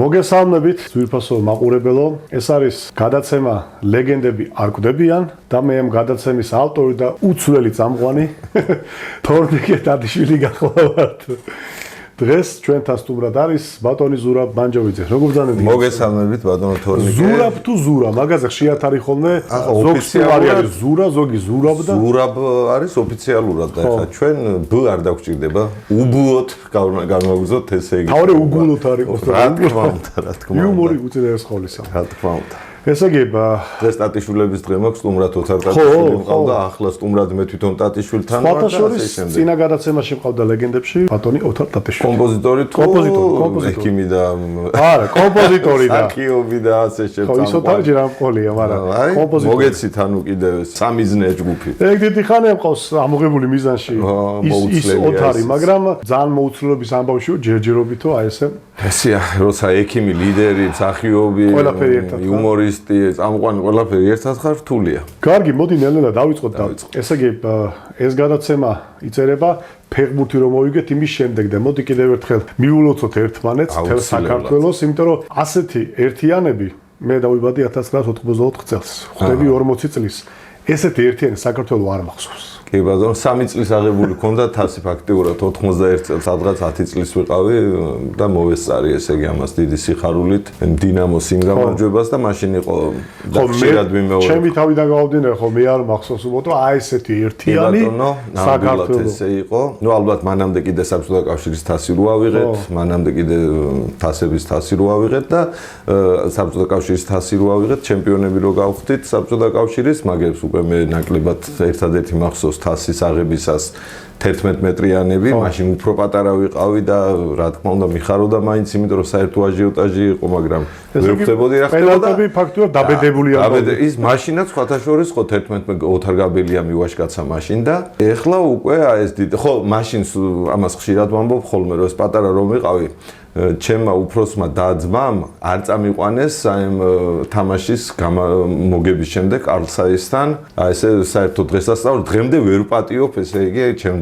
მოგესალმებით, ძვირფასო მაყურებელო. ეს არის გადაცემა ლეგენდები არ კვდებიან და მე ამ გადაცემის ავტორი და უცვლელი წამყვანი თორნიკე ტატიშვილი გახლავართ. დღეს ჩვენთან სტუმრად არის ბატონი ზურაბ მანჯოვიძე. როგორ ბრძანებია? მოგესალმებით ბატონო თორნიკე. ზურაბ თუ ზურა, მაგაზე ხშირად არის ხოლმე ზოგი სტუმარი არის ზურა, ზოგი ზურაბ და ზურაბ არის ოფიციალურად და ხა ჩვენ ბ არ დაგჭირდება. უბუოთ განვაგრძოთ ესე იგი. თავი უგულოთ არის რა თქმა უნდა, რა თქმა უნდა. იუმორი უწევს ხოლისა. რა თქმა უნდა. ესე იგი, დღეს ტატიშვილების დღე მაქვს, სტუმრად ოთარ ტატიშვილი მყავდა, ახლა სტუმრად მე თვითონ ტატიშვილთან ვარ და ასე შემდეგ. წინა გადაცემაში მყავდა ლეგენდებში ბატონი ოთარ ტატიშვილი. კომპოზიტორი თუ ექიმი და არა, კომპოზიტორი და აკიობი და ასე ხო, ის ოთარჯერ არ მყოლია, მაგრამ კომპოზიტორი. მოგეცით ანუ კიდევ სამიზნე ჯგუფი. ეგ დიდი ხანია მყავს ამოღებული მიზანში. ის ოთარი, მაგრამ ძალიან მოუცვლელობის ამბავში ჯერჯერობითო აი ესე. ესეა, როცა ექიმი, ლიდერი, მსახიობი, იუმორისტი, წამყვანი ყველაფერი ერთად ხარ რთულია. კარგი, მოდი ნელ-ნელა დავიწყოთ და ესე იგი ეს გადაცემა იწერება ფეხბურთი რომ მოვიგეთ იმის შემდეგ და მოდი კიდევ ერთხელ მიულოცოთ ერთმანეთს თელ საქართველოს, იმიტომ რომ ასეთი ერთიანები მე დავიბადე 1984 წელს, ხვდები 40 წლის. ესეთი ერთიანი საქართველოს არ მახსოვს. კი ბატონო, 3 წლის აღებული ქონდა თასი ფაქტიურად 91 წელს, სადღაც 10 წლის ვიყავი და მოვესწარი ესე იგი ამას დიდი სიხარულით დინამოს იმ გამარჯვებას და მაშინ იყო ხშირად ვიმეორე. ჩემი თავიდან გავავდინე ხო მე არ მახსოვს უბრალოდ აი ესეთი ერთიანი საქართველოს ესე იყო. ნუ ალბათ მანამდე კიდე საბჭოთა კავშირის თასი რო ავიღეთ, მანამდე კიდე თასების თასი რო ავიღეთ და საბჭოთა კავშირის თასი რო ავიღეთ, ჩემპიონები რო გავხდით საბჭოთა კავშირის, მაგებს უკვე მე ნაკლებად ერთადერთი მახსოვს თასის აღებისას 11 მეტრიანები, მაშინ უფრო პატარა ვიყავი და რა თქმა უნდა მიხაროდა მაინც, იმიტომ რომ საერთო აჟიოტაჟი იყო, მაგრამ ვერ ხდებოდი რა ხდებოდა. პენალტები ფაქტობრივად დაბედებული არა. ის მაშინაც სხვათა შორის ხო 11 ოთარ გაბელია მივაშკაცა მაშინ და ეხლა უკვე აი ეს დიდი ხო მაშინ ამას ხშირად ვამბობ ხოლმე რომ ეს პატარა რომ ვიყავი ჩემმა უფროსმა და-ძმამ არ წამიყვანეს აი თამაშის მოგების შემდეგ კარლსაისთან. აი ესე საერთოდ დღესასწაულს დღემდე ვერ პატიოფ ესე იგი ჩემ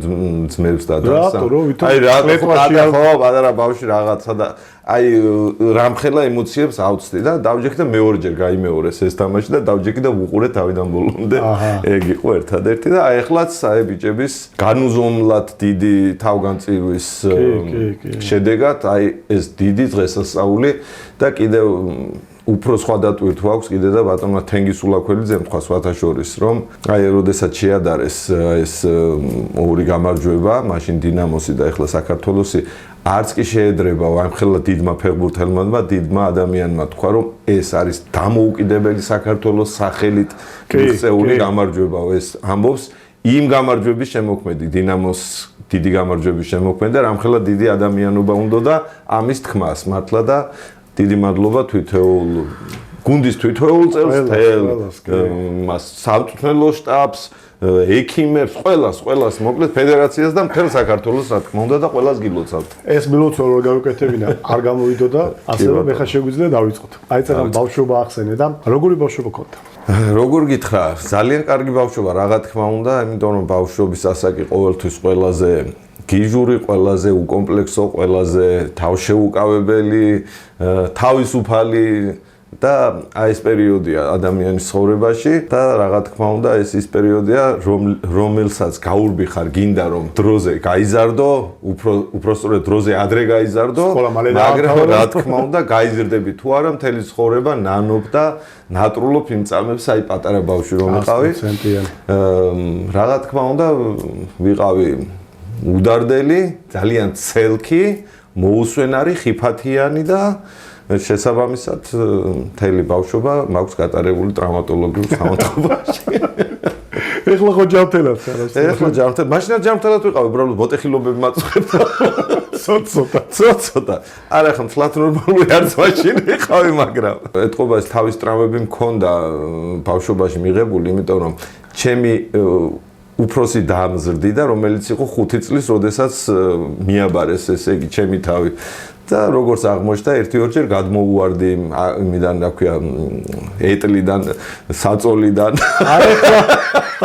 ძმებს და დასა. აი რა ხო პატარა ბავშვი რაღაცა და აი რამხელა ემოციებს ავწდი და დავჯექი და მეორეჯერ გაიმეორეს ეს თამაში და დავჯექი და ვუყურე თავიდან ბოლომდე. ეგ იყო ერთადერთი და აი ახლაც აი ბიჭების განუზომლად დიდი თავგანწირვის შედეგად აი ეს დიდი დღესასწაული და კიდევ უფრო სხვა დატვირთვა აქვს კიდე და ბატონმა თენგის ულაქველიძემ თქვა სხვათა შორის რომ აი როდესაც შეადარეს ეს ორი გამარჯვება, მაშინ დინამოსი და ეხლა საქართველოსი არც კი შეედრება ამ ხელა დიდმა ფეხბურთელმა და დიდმა ადამიანმა თქვა რომ ეს არის დამოუკიდებელი საქართველოს სახელით მიღწეული გამარჯვება. ეს ამბობს იმ გამარჯვების შემოქმედი, დინამოს დიდი გამარჯვების შემოქმედი და რამხელა დიდი ადამიანობა უნდა და ამის თქმას მართლა და დიდი მადლობა თვითეულ გუნდის თვითეულ წევს მას სამწვრთნელო შტაბს, ექიმებს, ყველას მოკლედ ფედერაციას და მთელ საქართველოს რა თქმა უნდა და ყველას გილოცავთ. ეს მილოცვა რო გავიკეთებინა არ გამოვიდოდა, ასევე მე ხა შეგვიძლია დავიწყოთ. აი წერა ბავშვობა ახსენე და როგორი ბავშვობა გქონდა? როგორ გითხრა, ძალიან კარგი ბავშვობა, რა თქმა უნდა, იმიტომ რომ ბავშვობის ასაკი ყოველთვის ყველაზე გიჟური, ყველაზე უკომპლექსო, ყველაზე თავშეუკავებელი, თავისუფალი და აი ეს პერიოდია ადამიანის ცხოვრებაში და რა თქმა უნდა ეს ის პერიოდია რომელსაც გაურბიხარ გინდა რომ დროზე გაიზარდო, უფრო სწორედ დროზე ადრე გაიზარდო, მაგრამ რა თქმა უნდა გაიზრდები თუ არა მთელი ცხოვრება ნანობ და ნატრულობ იმ წამებს აი პატარა ბავშვი რომ ვიყავი. რა თქმა უნდა ვიყავი უდარდელი, ძალიან ცელქი, მოუსვენარი, ხიფათიანი და შესაბამისად მთელი ბავშვობა მაქვს გატარებული ტრავმატოლოგიურ სამართლებაში. ეხლა ხო ჯანმრთელად ხარ? ეხლა ჯანმრთელად, მაშინაც ჯანმრთელად ვიყავი, უბრალოდ მოტეხილობები მაწყებდა. ცოტა. არა ხომ თლათ ნორმალური არც მაშინ ვიყავი, მაგრამ ეთყობა ეს თავის ტრავმები მქონდა ბავშვობაში მიღებული, იმიტომ რომ ჩემი უფროსი დამზრდიდა, რომელიც იყო 5 წლის, როდესაც მიაბარეს ესე იგი ჩემი თავი. და როგორც აღმოჩნდა, ერთი-ორჯერ გადმოუვარდი იმიდან, რა ქვია, ეტლიდან, საწოლიდან.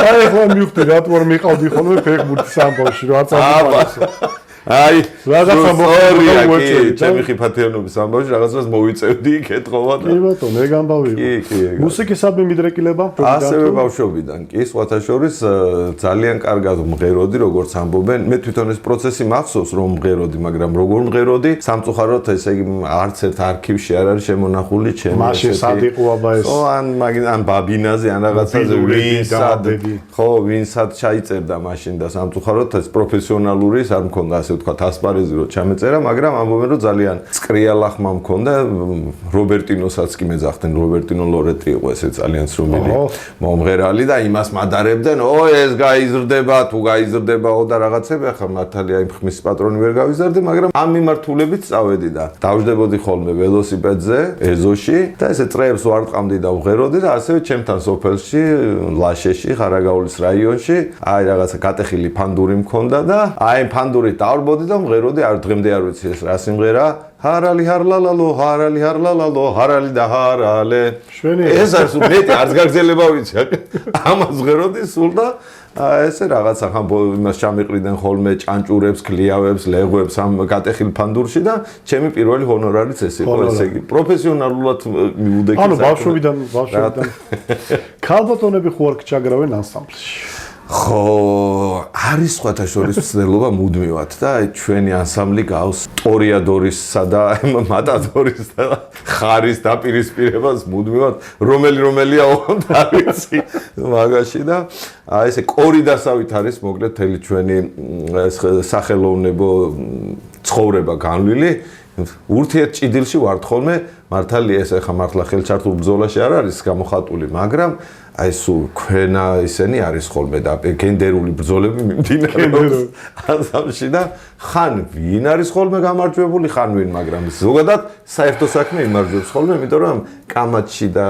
აი ახლა მივხვდი, რატომ არ მიყავდი ხოლმე ფეხბურთის ამბავში, რა წამოყალიბე. აი, რაღაცა მოხდა, მოიწევდი, ჩემი ხიფათიანობის ამბავში რაღაცას მოვიწევდი, ეთყობა და კი ბატონო, ეგ ამბავი. კი. მუსიკისადმი მიდრეკილება? ასევე ბავშვობიდან კი, სხვათა შორის ძალიან კარგად მღეროდი, როგორც ამბობენ. მე თვითონ ეს პროცესი მახსოვს, რომ მღეროდი, მაგრამ როგორ მღეროდი? სამწუხაროდ ესე იგი არც ერთ არქივში არ არის შემონახული ჩემი მაშინ სად იყო აბა ეს? ხო, ან ბაბინაზე, ან რაღაცაზე ვინსად ჩაიწერდა მაშინ და სამწუხაროდ ეს პროფესიონალური არ მქონდა ასე ვთქვათ ასპარეზი რომ ჩამეწერა, მაგრამ ამბობენ რომ ძალიან წკრია ლახმა მქონდა. რობერტინოსაც კი მეძახდნენ, რობერტინო ლორეტი იყო ესე ძალიან სრული მომღერალი და იმას მადარებდნენ, ეს გაიზრდება, თუ გაიზრდებაო და რაღაცები, ახლა მართალია იმ ხმის პატრონი ვერ გავიზარდე, მაგრამ ამ მიმართულებით წავედი და დავждებოდი ხოლმე ველოსიპედზე, ეზოში და ესე წრეებს ვარტყამდი და ვღეროდი და ასევე ჩემთან სოფელში, ლაშეში, ხარაგაულის რაიონში, აი რაღაცა გატეხილი ფანდური მქონდა და აი ფანდურით დავრბოდი და მღეროდი, არ დღემდე არ ვიცი ეს რა სიმღერაა. ჰარალი ჰარლალალო, ჰარალი ჰარლალალო, ჰარალი და ჰარალე. ეს არის მეტი არც გაგზელება ვიცი. ამას ღეროდი სულ და ესე რაღაცა ხან იმას ჩამიყრიდნენ ხოლმე ჭანჭურებს, ქლიავებს, ლეღვებს ამ გატეხილ ფანდურში და ჩემი პირველი ჰონორარიც ეს იყო, ესე იგი პროფესიონალურად მივუდექი. ანუ ბავშვობიდან. ქალბატონები ხო არ ჩაგრავენ ანსამბლში? ხო, არის სხვათა შორის ცდელობა მუდმივად და აი ჩვენი ანსამბლი გავს ტორიადორისსა და მატადორის და ხარის დაპირისპირებას მუდმივად რომელია ოღონდ არ ვიცი მაგაში და აი ესე კორიდასავით არის მოკლედ თელი ჩვენი სახელოვნებო ცხოვრება განვლილი ურთიერთ ჭიდილში ვართ ხოლმე მართალია ეს ახლა მართლა ხელჩართულ ბრძოლაში არ არის გამოხატული მაგრამ აი სულ ქვენა ისენი არის ხოლმე და გენდერული ბრძოლები მიმდინარეობს ანსამბლში და ხან ვინ არის ხოლმე გამარჯვებული ხან ვინ მაგრამ ზოგადად საერთო საქმე იმარჯვებს ხოლმე იმიტომ რომ კამათში და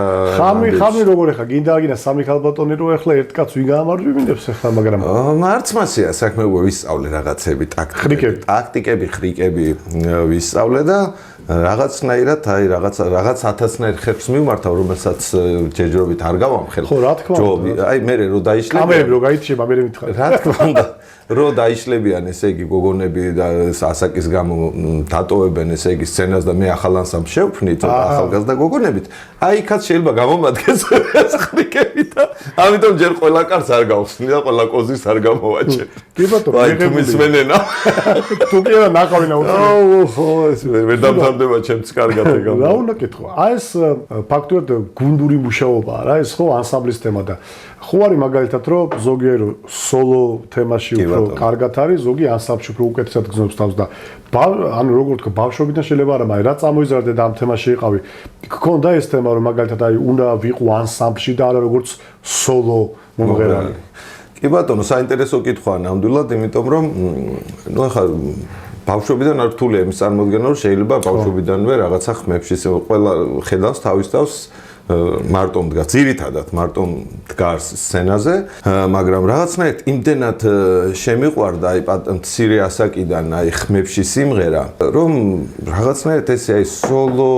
ხამი როგორ ხა გინდა აგინა სამი ქალბატონი რო ახლა ერთ კაცს ვინ გაამარჯვებინებს ახლა მაგრამ მარცმასია საქმე ვისწავლე რაღაცები ტაქტიკები ხრიკები ვისწავლე და რაღაცნაირად აი რაღაც ათასნაირ ხერხს მივმართავ რომელსაც ჯერჯერობით არ გავამხელ ხო რა თქმა უნდა აი მე რო დაიშლები კამერები რო გაიჩება მე მითხარ რა თქმა უნდა რო დაიშლებიან ესე იგი გოგონები და ასაკის გამო დატოვებენ ესე იგი სცენას და მე ახალ ანსამბლს შევქმნით ახალგაზრდა გოგონებით აი იქაც შეიძლება გამომადგეს ეს ხრიკები და ამიტომ ჯერ ყველა კარს არ გავხსნი და ყველა კოზის არ გამოვაჩენ კი ბატონო მისმენენა თუ კი არა ნახავინა ხო ეს ვერ დამთავრდება ჩემს კარგად ეგ რა უნდა კითხო აი ეს ფაქტურად გუნდური მუშაობაა რა ეს ხო ანსამბლის თემა და ხო არის მაგალითად რომ ზოგიერთ სოლო თემაში უფრო კარგად არის ზოგი ანსამბლში უფრო უკეთესად გზნობს თავს და ანუ როგორ თქვა ბავშვობიდან შეიძლება არა მაგრამ რა წამოიზარდე და ამ თემაში იყავი გქონდა ეს თემა რომ მაგალითად აი უნდა ვიყო ანსამბლში და არა როგორც სოლო მომღერალი კი ბატონო საინტერესო კითხვაა ნამდვილად იმიტომ რომ ნუ ახლა ბავშვობიდან არ რთულია იმის წარმოქმნა რომ შეიძლება ბავშვობიდანვე რაღაცა ხმებში ყველა ხედავს თავის თავს მარტო მდგას ძირითადად მარტო მდგას სცენაზე მაგრამ რაღაცნაირად იმდენად შემიყვარდა აი მცირე ასაკიდან აი ხმებში სიმღერა რომ რაღაცნაირად ესე აი სოლო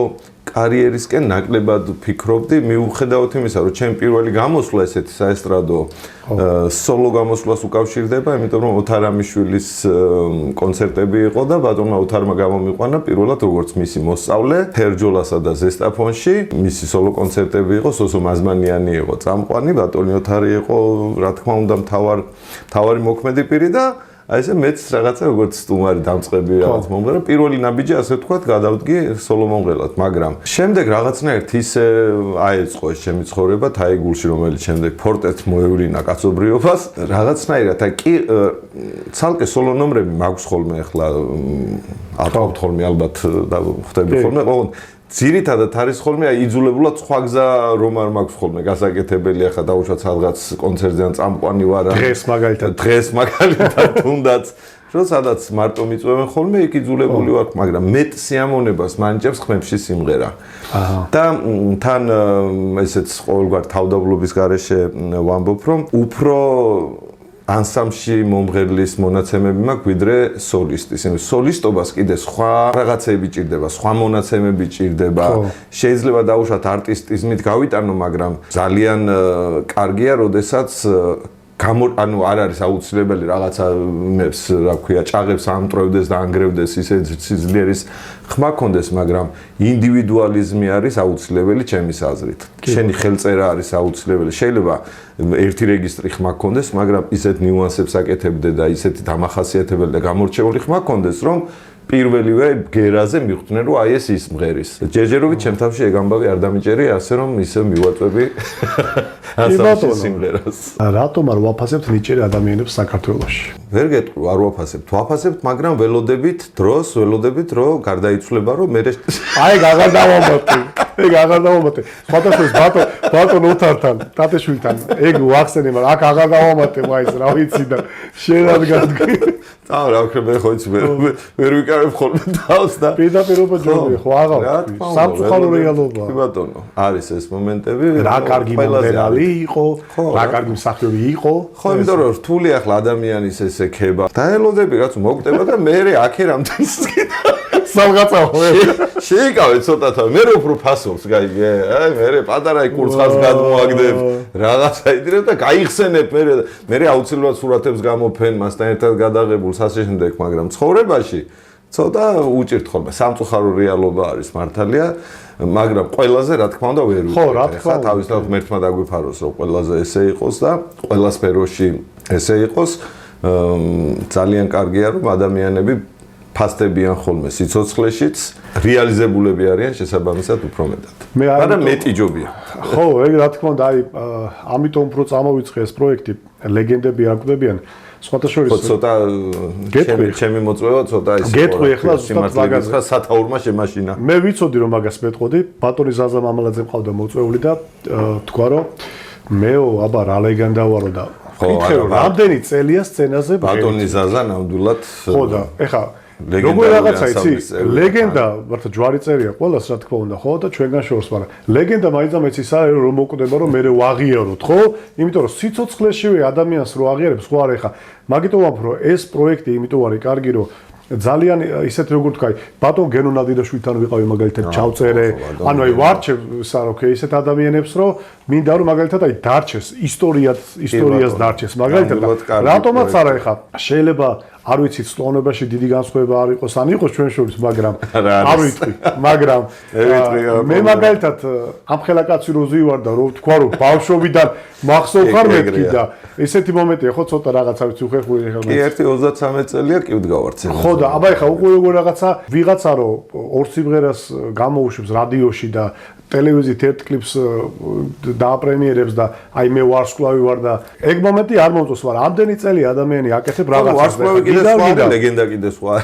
კარიერისკენ ნაკლებად ფიქრობდი მიუხედავად იმისა რომ ჩემი პირველი გამოსვლა ესეთი საესტრადო სოლო გამოსვლას უკავშირდება იმიტომ რომ ოთარ ამიშვილის კონცერტები იყო და ბატონმა ოთარმა გამომიყვანა პირველად როგორც მისი მოსწავლე თერჯოლასა და ზესტაფონში მისი სოლო კონცერტები იყო სოსო მაზმანიანი იყო წამყვანი ბატონი ოთარი იყო რა თქმა უნდა მთავარი მოქმედი პირი და აი ესე მეც რაღაცა როგორც სტუმარი დამწყები რაღაც მომღერა პირველი ნაბიჯი ასე ვთქვათ გადავდგი სოლო მომღერლად მაგრამ შემდეგ რაღაცნაირად ისე აეწყო ეს ჩემი ცხოვრება თაიგულში რომელიც შემდეგ ფორტეთ მოევლინა კაცობრიობას რაღაცნაირად აი კი ცალკე სოლო ნომრები მაქვს ხოლმე ახლა ატყობთ ხოლმე ალბათ და ხვდები ხოლმე ოღონდ ძირითადად არის ხოლმე აი იძულებულად სხვა გზა რომ არ მაქვს ხოლმე გასაკეთებელი ახლა დაუშვათ სადღაც კონცერტზე ან წამყვანი ვარ დღეს მაგალითად თუნდაც რომ სადაც მარტო მიწვევენ ხოლმე იქ იძულებული ვარ მაგრამ მეტ სიამონებას მანჭებს ხმებში სიმღერა და თან ესეც ყოველგვარ თავდაბლობის გარეშე ვამბობ რომ უფრო ანსამბლში მომღერლის მონაცემები მაქვს ვიდრე სოლისტის. ანუ სოლისტობას კიდე სხვა რაღაცები ჭირდება, სხვა მონაცემები ჭირდება. შეიძლება დაუშვათ არტისტიზმით გავიტანო, მაგრამ ძალიან კარგია, როდესაც ანუ არ არის აუცილებელი რაღაცაებს, რა ქვია, ჭაღებს ამტრევდეს და ანგრევდეს ისე სიძლიერის ხმა კონდეს, მაგრამ ინდივიდუალიზმი არის აუცილებელი ჩემის აზრით. შენი ხელწერა არის აუცილებელი. შეიძლება ერთი რეგისტრი ხმა კონდეს, მაგრამ ისეთ ნიუანსებს აკეთებდე და ისეთი დამახასიათებელი და გამორჩეული ხმა კონდეს, რომ პირველივე გერაზე მიხვდნენ, რომ აი ეს ის მღერის. ჯერჯერობით ჩემ თავში ეგ ამბავი არ დამიჭერია, ასე რომ ისე მივაწვევი ასამში სიმღერას. რატომ არ ვაფასებთ ნიჭიერ ადამიანებს საქართველოში? ვერ გეტყვი, არ ვაფასებთ. ვაფასებთ, მაგრამ ველოდებით დროს, ველოდებით რომ გარდაიცვლება, რომ მე აი აღარ დავამატე. ეგ აღარ დავამატე. სხვადასხვა ბატონ ოთართან, ტატეშვილთან ეგ ვახსენე, მაგრამ აქ აღარ დავამატე მაინც, რა ვიცი და შენ არ გადგი. რა ვქნა მე ხო იცი ვერ ვიკარებ ხოლმე თავს და პირდაპირობა ჯობია ხო აღარ სამწუხარო რეალობა. კი ბატონო, არის ეს მომენტები, რა კარგი მომდენალი იყო, რა კარგი მსახიობი იყო. ხო, იმიტომ რომ რთული ახლა ადამიანის ეს ეკება. დაელოდები რაც მოგტება და მე აქე რამდენს სამღაცაო შეიკავე ცოტათა მე უფრო ფასობს გაიგე აი მე პატარა კურცხას გადმოაგდებ რაღაცა იდრებ და გაიხსენებ მე აუცილებლად სურათებს გამოფენ მასთან ერთად გადაღებულს ასე შემდეგ მაგრამ ცხოვრებაში ცოტა უჭირთ ხოლმე სამწუხარო რეალობა არის მართალია მაგრამ ყველაზე რა თქმა უნდა ვერ ვიყავ ხა თავისთავად ღმერთმა დაგვიფაროს რომ ყველაზე ესე იყოს და ყველა სფეროში ესე იყოს ძალიან კარგია რომ ადამიანები ფასდებიან ხოლმე სიცოცხლეშიც რეალიზებულები არიან შესაბამისად უფრო მეტად. მაგრამ მეტი ჯობია. ხო, ეგ რა თქმა უნდა, აი ამიტომ უფრო წამოვიწყე ეს პროექტი, ლეგენდები აკვდებიან. სხვათა შორის ცოტა ჩემი მოწვევა ცოტა ის გეტყვი ახლა ზუსტად მაგას სათაურმა შემაშინა. მე ვიცოდი რომ მაგას მეტყოდი, ბატონი ზაზა მამალაძე მყავდა მოწვეული და თქვა რომ მეო აბა რა ლეგენდა ვარო და ხითხე რამდენი წელია სცენაზე ბატონი ზაზა ნამდვილად ხო და ეხა როგორ რაღაცა იცი ლეგენდა ვართ ჯვარი წერია ყველას რა თქმა უნდა ხო და ჩვენგან შორს მაგრამ ლეგენდა მაინც ის არის რომ მოკვდება რომ მე ვაღიაროთ ხო იმიტომ რომ სიცოცხლეშივე ადამიანს რო აღიარებს ხო არა ეხა მაგიტომ ვამბობ რომ ეს პროექტი იმიტომ არის კარგი რომ ძალიან ისეთ როგორ თქვა ბატონ გენო ნადირაშვილთან ვიყავი მაგალითად ჩავწერე ანუ აი ვარჩევ საროქე ისეთ ადამიანებს რომ მინდა რომ მაგალითად აი დარჩეს ისტორიას დარჩეს მაგალითად რატომაც არა ეხა შეიძლება არ ვიცი სწორობაში დიდი განსხვავება არ იყოს ან იყოს ჩვენ შორის მაგრამ არ ვიტყვი მაგრამ მე მაგალითად ამ ხელაკაცი როზი ვარ და რო თქვა რომ ბავშვობიდან მახსოვ ხარ მეთქი და ესეთი მომენტია ხო ცოტა რაღაცა ვიცი უხერხული ხარ კი ერთი 33 წელია კი ვდგავართ ცემა ხო და აბა ეხა უკვე როგორ რაღაცა ვიღაცა რო ორ სიმღერას გამოუშვებს რადიოში და ტელევიზიით ერთ კლიპს დააპრემიერებს და აი მე ვარსკვლავი ვარ და ეგ მომენტი არ მომწონს მაგრამ ამდენი წელი ადამიანი აკეთებ რაღაცას ვარსკვლავი კიდე სხვა ლეგენდა კიდე სხვა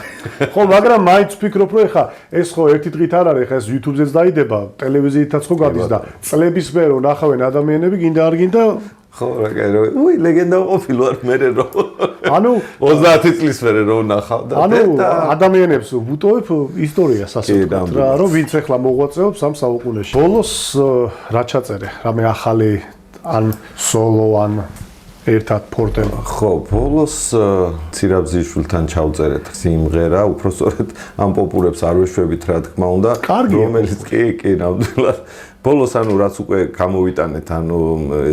ხო მაგრამ მაინც ვფიქრობ რომ ეხა ეს ხო ერთი დღით არ არის ეხა ეს YouTube-ზეც დაიდება ტელევიზიითაც ხო გადის და წლების მე რო ნახავენ ადამიანები გინდა არ გინდა ხო რა კაი უი ლეგენდა ყოფილი ვარ მე რო ანუ 30 წლის მერე რო ნახავ და ანუ ადამიანებს ვუტოვებ ისტორიას ასე ვთქვათ რა რომ ვინც ახლა მოღვაწეობს ამ საუკუნეში ბოლოს რა ჩაწერე რამე ახალი ან სოლო ან ერთად ფორტემა ხო ბოლოს ცირაბზიშვილთან ჩავწერეთ სიმღერა უფრო სწორედ ამ პოპულებს არ ვეშვებით რა თქმა უნდა რომელიც კი ნამდვილად ბოლოს ანუ რაც უკვე გამოვიტანეთ ანუ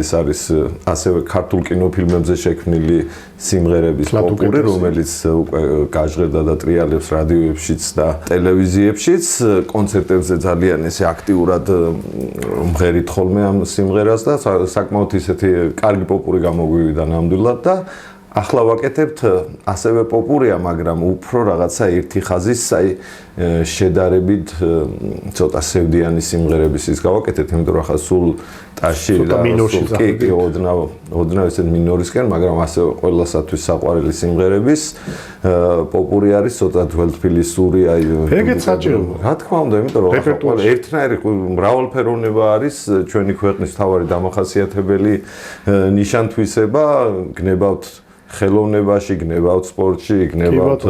ეს არის ასევე ქართულ კინოფილმებზე შექმნილი სიმღერების პოპული რომელიც უკვე გაჟღერდა და ტრიალებს რადიოებშიც და ტელევიზიებშიც კონცერტებზე ძალიან ესე აქტიურად მღერით ხოლმე ამ სიმღერას და საკმაოდ ისეთი კარგი პოპული გამოგვივიდა ნამდვილად და ახლა ვაკეთებთ ასევე პოპურია მაგრამ უფრო რაღაცა ერთი ხაზის აი შედარებით ცოტა სევდიანი სიმღერების ის გავაკეთეთ იმიტომ რომ ახლა სულ ტაში კი ოდნავ ესეთ მინორისკენ მაგრამ ასევე ყველასათვის საყვარელი სიმღერების პოპური არის ცოტა თველთბილისური აი ეგეც საჭიროა რა თქმა უნდა იმიტომ რომ ერთნაირი მრავალფეროვნება არის ჩვენი ქვეყნის მთავარი დამახასიათებელი ნიშან-თვისება გნებავთ ხელოვნებაში, გნებავთ სპორტში, გნებავთ,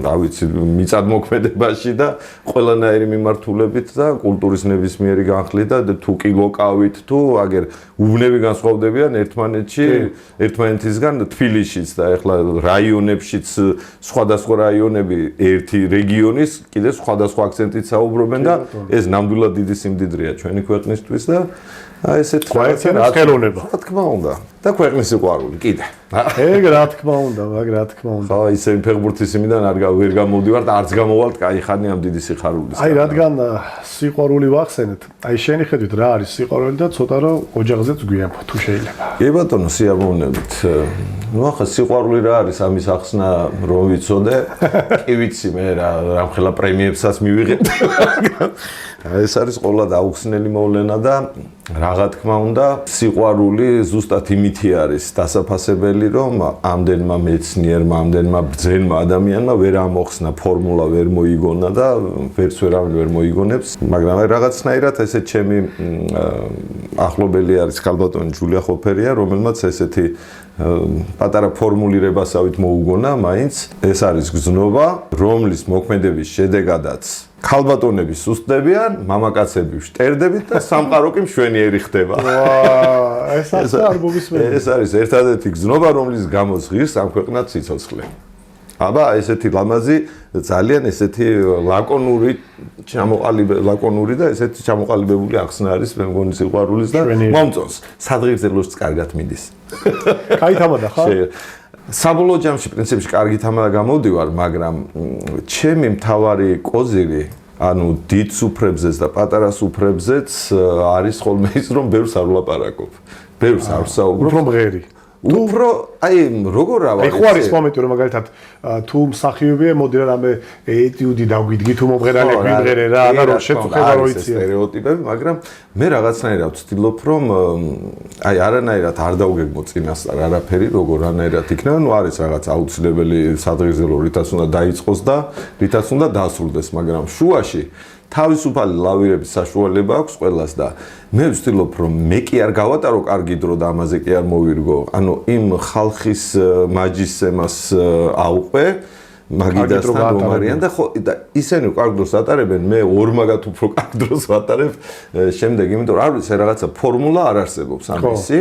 რა ვიცი, მიწადმოქმედებაში და ყველანაირი მიმართულებით და კულტურის ნებისმიერი განხლით და თუ კი ლოკავით, თუ აგერ უბნები განსხვავდებიან ერთმანეთისგან თბილისშიც და ეხლა რაიონებშიც სხვადასხვა რაიონები ერთი რეგიონის კიდე სხვადასხვა აქცენტით საუბრობენ და ეს ნამდვილად დიდი სიმდიდრეა ჩვენი ქვეყნისთვის და აი ესეთ გაერთიანებს ხელოვნება. რა თქმა უნდა. და ქვეყნის სიყვარული კიდე. ეგ რა თქმა უნდა, რა თქმა უნდა. ხო, ისე ფეხბურთის იმიდან ვერ გამოვდივარ და არც გამოვალთ, კაი ხანი ამ დიდი სიხარულის. აი, რადგან სიყვარული ვახსენეთ, აი შენი ხედვით რა არის სიყვარული და ცოტა რომ ოჯახზეც გვიანფო თუ შეიძლება. კი ბატონო, სიამოვნებით. ნუ ახლა სიყვარული რა არის ამის ახსნა რომ ვიცოდე? კი ვიცი მე რამხელა პრემიებსაც მივიღებ. ეს არის ყოლა დაუხსნელი მოვლენა და რა თქმა უნდა, სიყვარული ზუსტად იმითი არის დასაფასებელი, რომ ამდენმა მეცნიერმა, ამდენმა ბრძენმა ადამიანმა ვერ ამოხსნა ფორმულა, ვერ მოიგონა და ვერც ვერავინ ვერ მოიგონებს, მაგრამ რაღაცნაირად ესეც ჩემი ახლობელი არის ქალბატონი ჯულია ხოფერია, რომელმაც ესეთი პატარა ფორმულირებასავით მოუგონა, მაინც ეს არის გზნობა, რომლის მოქმედების შედეგადაც ქალბატონები სუსტდებიან, მამაკაცები შტერდებით და სამყარო კი მშვენიერი ხდება. ეს არ მომისმენია. ეს არის ერთადერთი გზნობა, რომლის გამოც ღირს ამ ქვეყნად სიცოცხლე. აბა ესეთი ლამაზი, ძალიან ესეთი ლაკონური და ესეთი ჩამოყალიბებული ახსნა არის მე მგონი სიყვარულის და მომწონს. სადღეგრძელოც კარგად მიდის. კაი თამადა ხარ? საბოლოო ჯამში პრინციპში კარგი თამადა გამოვდივარ, მაგრამ ჩემი მთავარი კოზირი, ანუ დიდ სუფრებზეც და პატარა სუფრებზეც არის ხოლმე ის, რომ ბევრს არ ვლაპარაკობ. ბევრს არ ვსაუბრობ. უფრო მღერი. უფრო აი როგორ რა ვარ? აი ხო არის მომენტი რომ მაგალითად თუ მსახიობია მოდი რა რამე ეტიუდი დაგვიდგი თუ მომღერალე გვიმღერე რა და რომ შეწუხება რო იცი სტერეოტიპები, მაგრამ მე რაღაცნაირად ვცდილობ რომ აი არანაირად არ დავგეგმო წინასწარ არაფერი როგორ რანაირად იქნება, ნუ არის რაღაც აუცილებელი სადღეგრძელო რითაც უნდა დაიწყოს და რითაც უნდა დასრულდეს, მაგრამ შუაში თავისუფალი ლავირების საშუალება აქვს ყველას და მე ვცდილობ რომ მე კი არ გავატარო კარგი დრო და ამაზე კი არ მოვირგო. ანუ იმ ხალხის მაჯისემას აუყვე, მაგიდასთან რომარიან და ხო და ისინი კარგ დროს ატარებენ, მე ორმაგად უფრო კარგ დროს ვატარებ შემდეგ, იმიტომ რომ არ ვიცი რაღაცა ფორმულა არ არსებობს ამისი.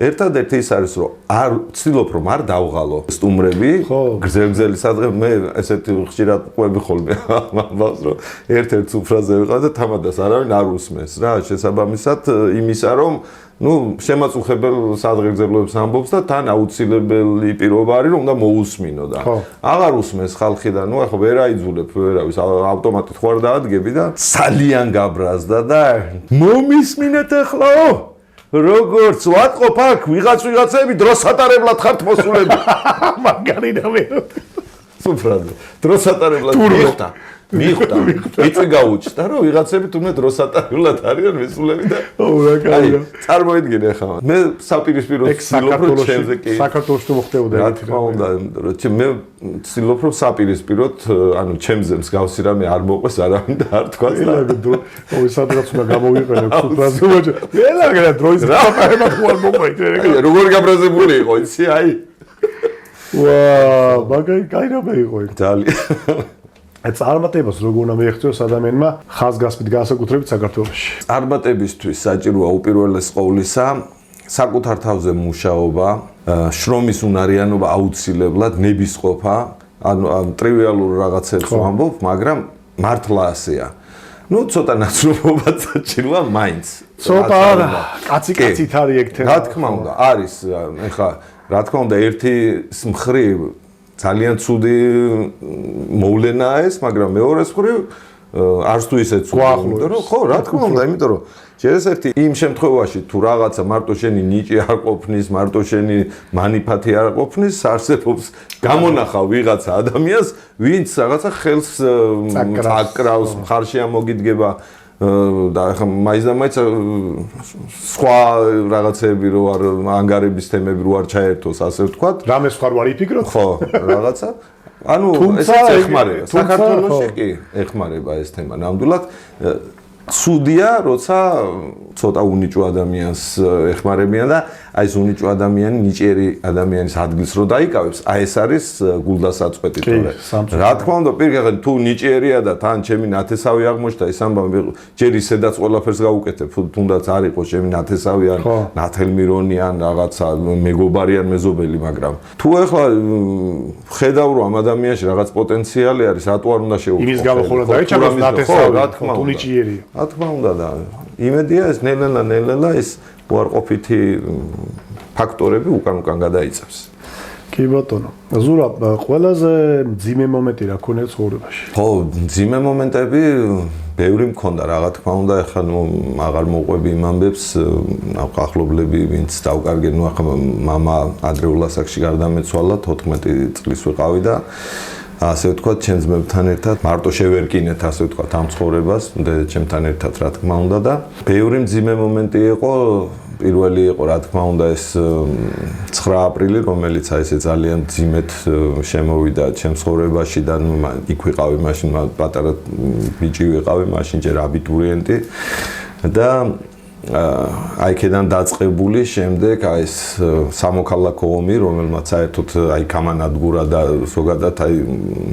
ერთადერთი ის არის რომ არ ვცდილობ რომ არ დავღალო სტუმრები, გრძელგრძელი სადღე მე ესეთი ხშირად ყვები ხოლმე ამბავს რომ ერთ-ერთ სუფრაზე ვიყავ და თამადას არავინ არ უსმენს რა, შესაბამისად იმისა რომ ნუ შემაწუხებელ სადღეგრძელოებს ამბობს და თან აუცილებელი პირობა არის რომ უნდა მოусმინო და აღარ უსმენს ხალხი და ნუ ახლა ვერ აიძულებ ვერავის ავტომატით ხوار დაადგები და ძალიან გაბრაზდა და მომისმინეთ ახლაო როგორც ვატყობ აქ ვიღაცები დროს ატარებლად ხართ მოსულები. მაგარინა მე. სუფრაზე. დროს ატარებლად მიხვდა. იწვი გაუჩნდა რომ ვიღაცები თუნდაც დროს ატარებლად არიან მოსულები და რა კაია. წარმოიდგინე ახლა. მე საპირისპირო ვცდილობ რომ ჩემზე კი საქართველოს თუ მოხდებოდა რა თქმა უნდა, მე ვცდილობ რომ საპირისპიროთ, ანუ ჩემზე მსგავსი რამე არ მოყვეს არავინ და არ თქვას და ой სადღაც უნდა გამოვიყენებ სუფრაზე მოჭა. ველაგა დროის გაფარება თუ არ მოყვეთ. როგორ გაბრაზებული იყო იცი აი. ვა, მაგარი კაი რამე იყო იქ. ძალიან წარმატებას როგორ უნდა მიაღწიოს ადამიანმა ხაზგასმით განსაკუთრებით საქართველოში. წარმატებისთვის საჭიროა უპირველეს ყოვლისა საკუთარ თავზე მუშაობა, შრომის უნარიანობა აუცილებლად, ნებისყოფა, ანუ ტრივიალურ რაღაცებს ვამბობ, მაგრამ მართლა ასეა. ნუ ცოტა ნაცნობობაც საჭიროა მაინც. ცოტა არა, კაცი-კაცით არის ეგ თემა. რა თქმა უნდა, არის, ეხლა რა თქმა უნდა ერთი მხრივ ძალიან ცუდი მოვლენაა ეს, მაგრამ მეორეს მხრივ არც თუ ისე ცუდი, რომ ხო, რა თქმა უნდა, იმიტომ რომ შეიძლება იმ შემთხვევაში თუ რაღაცა მარტო შენი ნიჭი არ ყოფნის, მარტო შენი მანიფათი არ ყოფნის, არსებობს გამონახავ ვიღაცა ადამიანს, ვინც რაღაცა ხელს აკრავს, მხარში ამოგიდგება და ახლა მაინც და მაინც სხვა რაღაცები რო არ ანგარების თემები რო არ ჩაერთოს, ასე ვთქვათ. რამე სხვა რო არ იფიქროთ? ხო, რაღაცა. ანუ ესეც ეხმარება. საქართველოში კი ეხმარება ეს თემა. ნამდვილად ცუდია, როცა ცოტა უნიჭო ადამიანს ეხმარებიან და აი ეს უნიჭო ადამიანი ნიჭიერი ადამიანის ადგილს რო დაიკავებს, აი ეს არის გულდასაწყვეტი თორე. რა თქმა უნდა, პირიქით თუ ნიჭიერია და თან ჩემი ნათესავი აღმოჩნდა, ის ამბავი ჯერ ისედაც ყველაფერს გავუკეთებ, თუნდაც არ იყოს ჩემი ნათესავი ან ნათელმირონი ან რაღაცა მეგობარი ან მეზობელი, მაგრამ თუ ახლა ხედავ რომ ამ ადამიანში რაღაც პოტენციალი არის, რატო არ უნდა შევუწყო? იმის გამო ხოლმე დაიჭაროს ნათესავი, თუ ნიჭიერია. რა თქმა უნდა და იმედია ეს ნელ-ნელა ეს უარყოფითი ფაქტორები უკან გადაიწევს. კი ბატონო. ზურაბ, ყველაზე მძიმე მომენტი რა ქონია ცხოვრებაში? ხო, მძიმე მომენტები ბევრი მქონდა, რა თქმა უნდა, ეხლა აღარ მოყვები იმ ამბებს, ახლობლები, ვინც დავკარგე, ახლა მამა ადრეულ ასაკში გარდამეცვალა, 14 წლის ვიყავი და ასე ვთქვათ, ჩემ ძმებთან ერთად მარტო შევერკინეთ, ასე ვთქვათ, ამ ცხოვრებას, დედაჩემთან ერთად, რა თქმა უნდა და ბევრი მძიმე მომენტი იყო. პირველი იყო, რა თქმა უნდა, ეს 9 აპრილი, რომელიც აი ესე ძალიან მძიმედ შემოვიდა ჩემ ცხოვრებაში და იქ ვიყავი მაშინ პატარა ბიჭი ვიყავი, მაშინ ჯერ აბიტურიენტი და აი ქედან დაწყებული შემდეგ აი ეს სამოქალაქო ომი, რომელმაც საერთოდ აი გამანადგურა და ზოგადად აი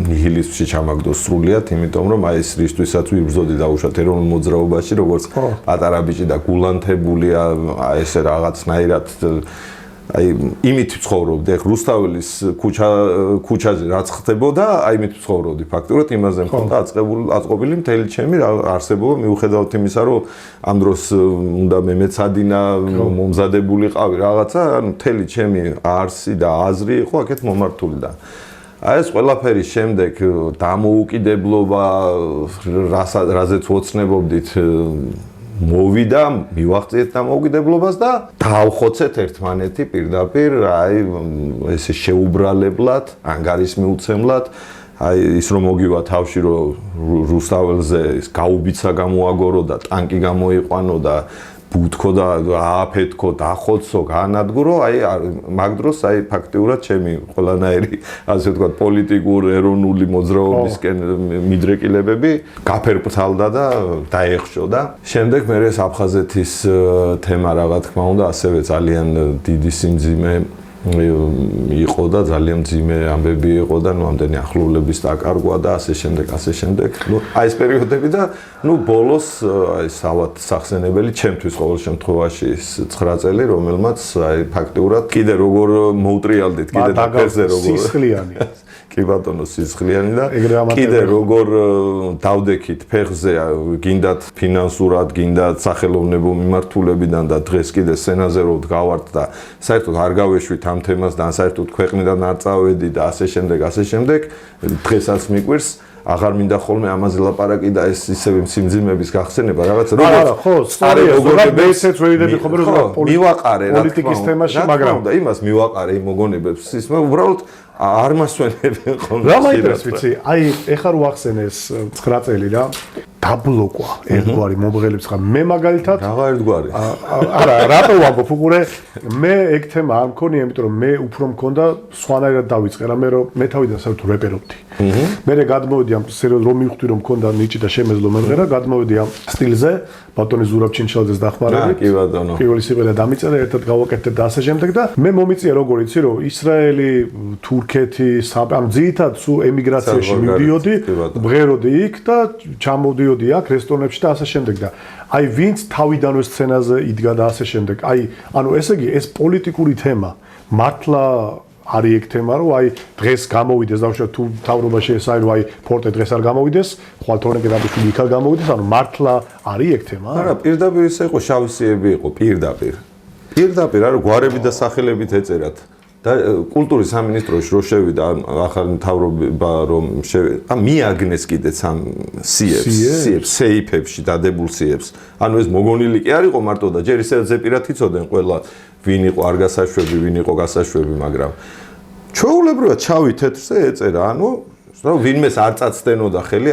ნიჰილიზმში ჩამაგდო სრულიად, იმიტომ რომ აი ეს რისთვისაც ვიბრძოდი დაუშვათ ეროვნულ მოძრაობაში, როგორც პატარა ბიჭი და გულანთებულია, აი ესე რაღაცნაირად აი იმით ცხოვრობდი, ახ რუსთაველის ქუჩაზე რაც ხდებოდა, აი იმით ცხოვრობდი ფაქტურად, იმაზე მქონდა აწყობილი მთელი ჩემი არსებობა, მიუხედავად იმისა, რომ ამ დროს უნდა მემეცადინა, მომზადებულიყავი რაღაცა, ანუ მთელი ჩემი არსი და აზრი იყო აქეთ მომართული და აი ეს ყველაფერის შემდეგ დამოუკიდებლობა, რაზეც ვოცნებობდით მოვიდა, მივახციეთ დამოუკიდებლობას და დავხოცეთ ერთმანეთი პირდაპირ, აი ესე შეუბრალებლად, ანგარიშმიუცემლად, აი ის რომ მოგივა თავში რომ რუსთაველზე ის გაუბიცა გამოაგორო და ტანკი გამოიყვანო და ბუთქო და ააფეთქო, დახოცო, გაანადგურო, აი მაგ დროს აი ფაქტიურად ჩემი ყველანაირი, ასე ვთქვათ, პოლიტიკურ ეროვნული მოძრაობისკენ მიდრეკილებები გაფერფთალდა და დაეხშო და შემდეგ მე ეს აფხაზეთის თემა რა თქმა უნდა ასევე ძალიან დიდი სიმძიმე იყო და ძალიან მძიმე ამბები იყო და ამდენი ახლობლების დაკარგვა და ასე შემდეგ. აი ეს პერიოდები და ბოლოს აი სავათ სახსენებელი ჩემთვის ყოველ შემთხვევაში ის 9 წელი, რომელმაც აი ფაქტიურად კიდე როგორ მოუტრიალდით, კიდე და ფერზე როგორ სისხლიანი. კი ბატონო, სისხლიანი და კიდე როგორ დავდექით ფეხზე, გინდათ ფინანსურად, გინდათ სახელოვნებო მიმართულებიდან და დღეს კიდე სცენაზე რო ვდგავართ და საერთოდ არ გავეშვით ამ თემას და საერთოდ ქვეყნიდან არ წავედი და ასე შემდეგ, დღესაც მიკვირს აღარ მინდა ხოლმე ამაზე ლაპარაკი და ეს ისევ სიმძიმების გახსენება რაღაც როგორც ხო, სწორია, ესეც ვეიდები ხომ რომ მივაყარე რა პოლიტიკის თემაში, მაგრამ და იმას მივაყარე იმ მოგონებებს, ის უბრალოდ არ მასვენებენ ხოლმე. რა მაინტერესს ვიცი, აი ეხლა რო ახსენე ეს 9 წელი რა, დაბლოკვა ერთგვარი მომღერლებს ხარ. მე მაგალითად რაღა ერთგვარი. არა, რატო ვამბობ, უყურე, მე ეგ თემა არ მქონია, იმიტომ რომ მე უფრო მქონდა სხვანაირად დავიწყე, რამე რომ მე თავიდან საერთოდ რეპერობდი. მე გადმოვედი ამ სერიოზ რომ მივხვდი რომ მქონდა ნიჭი და შემეძლო მომღერა, გადმოვედი ამ სტილზე, ბატონი ზურაბ ჩინჩალაძეს დახმარებით. კი ბატონო. პირველი სიმღერა დამიწერა, ერთად გავაკეთებ და ასე შემდეგ და მე მომიწია როგორ იცი რომ ისრაელი, თურქეთი, ამ ძირითადად სულ ემიგრაციაში მივდიოდი, მღეროდი იქ და ჩამოვდიოდი აქ რესტორნებში და ასე შემდეგ და აი ვინც თავიდანვე სცენაზე იდგა და ასე შემდეგ. აი ანუ ესე იგი ეს პოლიტიკური თემა მართლა არის ეგ თემა რომ აი დღეს გამოვიდეს დავუშვათ თუ თავრობაში ეს არის რომ აი ფორტე დღეს არ გამოვიდეს, ხვალ თორნიკე დაბიშვილი იქ არ გამოვიდეს, ანუ მართლა არის ეგ თემა? არა, პირდაპირ ისე იყო, შავისიები იყო, პირდაპირ. პირდაპირ არა გვარები და სახელებით ეწერათ. და კულტურის სამინისტროში რო შევიდა ახალი მთავრობა რომ შევიდა მიაგნეს კიდეც ამ სიებს სეიფებში დადებულ სიებს ანუ ეს მოგონილი კი არ იყო მარტო და ჯერ ისე ზეპირად იცოდნენ ყველა ვინ იყო არ გასაშვები ვინ იყო გასაშვები მაგრამ ჩვეულებრივად ჩავი თეთრზე ეწერა ანუ ვინმეს არ წაცდენოდა ხელი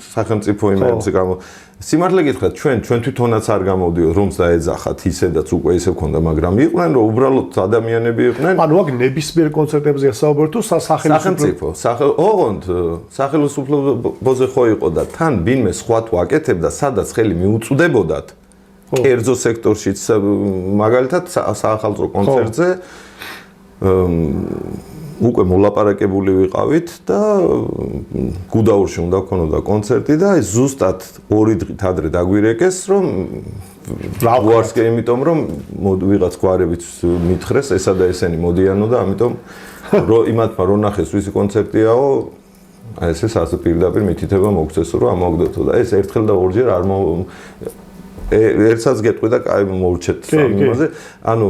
სახელმწიფო იმებზე გამო სიმართლე გითხრათ ჩვენ თვითონაც არ გამოვდიოთ რომს დაეძახათ ისედაც უკვე ისე ქონდა მაგრამ იყვნენ რომ უბრალოდ ადამიანები იყვნენ ანუ აქ ნებისმიერ კონცერტებზე ასაუბერ თუ სახელმწიფო ოღონდ სახელმწიფოზე ხო იყო და თან ვინმე სხვა თუ აკეთებდა სადაც ხელი მიუწვდებოდათ კერძო სექტორშიც მაგალითად საახალწლო კონცერტზე უკვე მოლაპარაკებული ვიყავით და გუდაურში უნდა ქონოდა კონცერტი და აი ზუსტად 2 დღით ადრე დაგვირეკეს რომ ვარსკე იმიტომ რომ ვიღაც გვარებით მითხრეს ესა და ესენი მოდიანო და ამიტომ იმათმა რო ნახეს ვისი კონცერტიაო აი ეს ასე პირდაპირ მითითება მოგცეს რომ ამოგდეთო და ეს ერთხელ და ორჯერ არ ერთსაც გეტყვი და კაი მოვჩეთ სამიმაზე. ანუ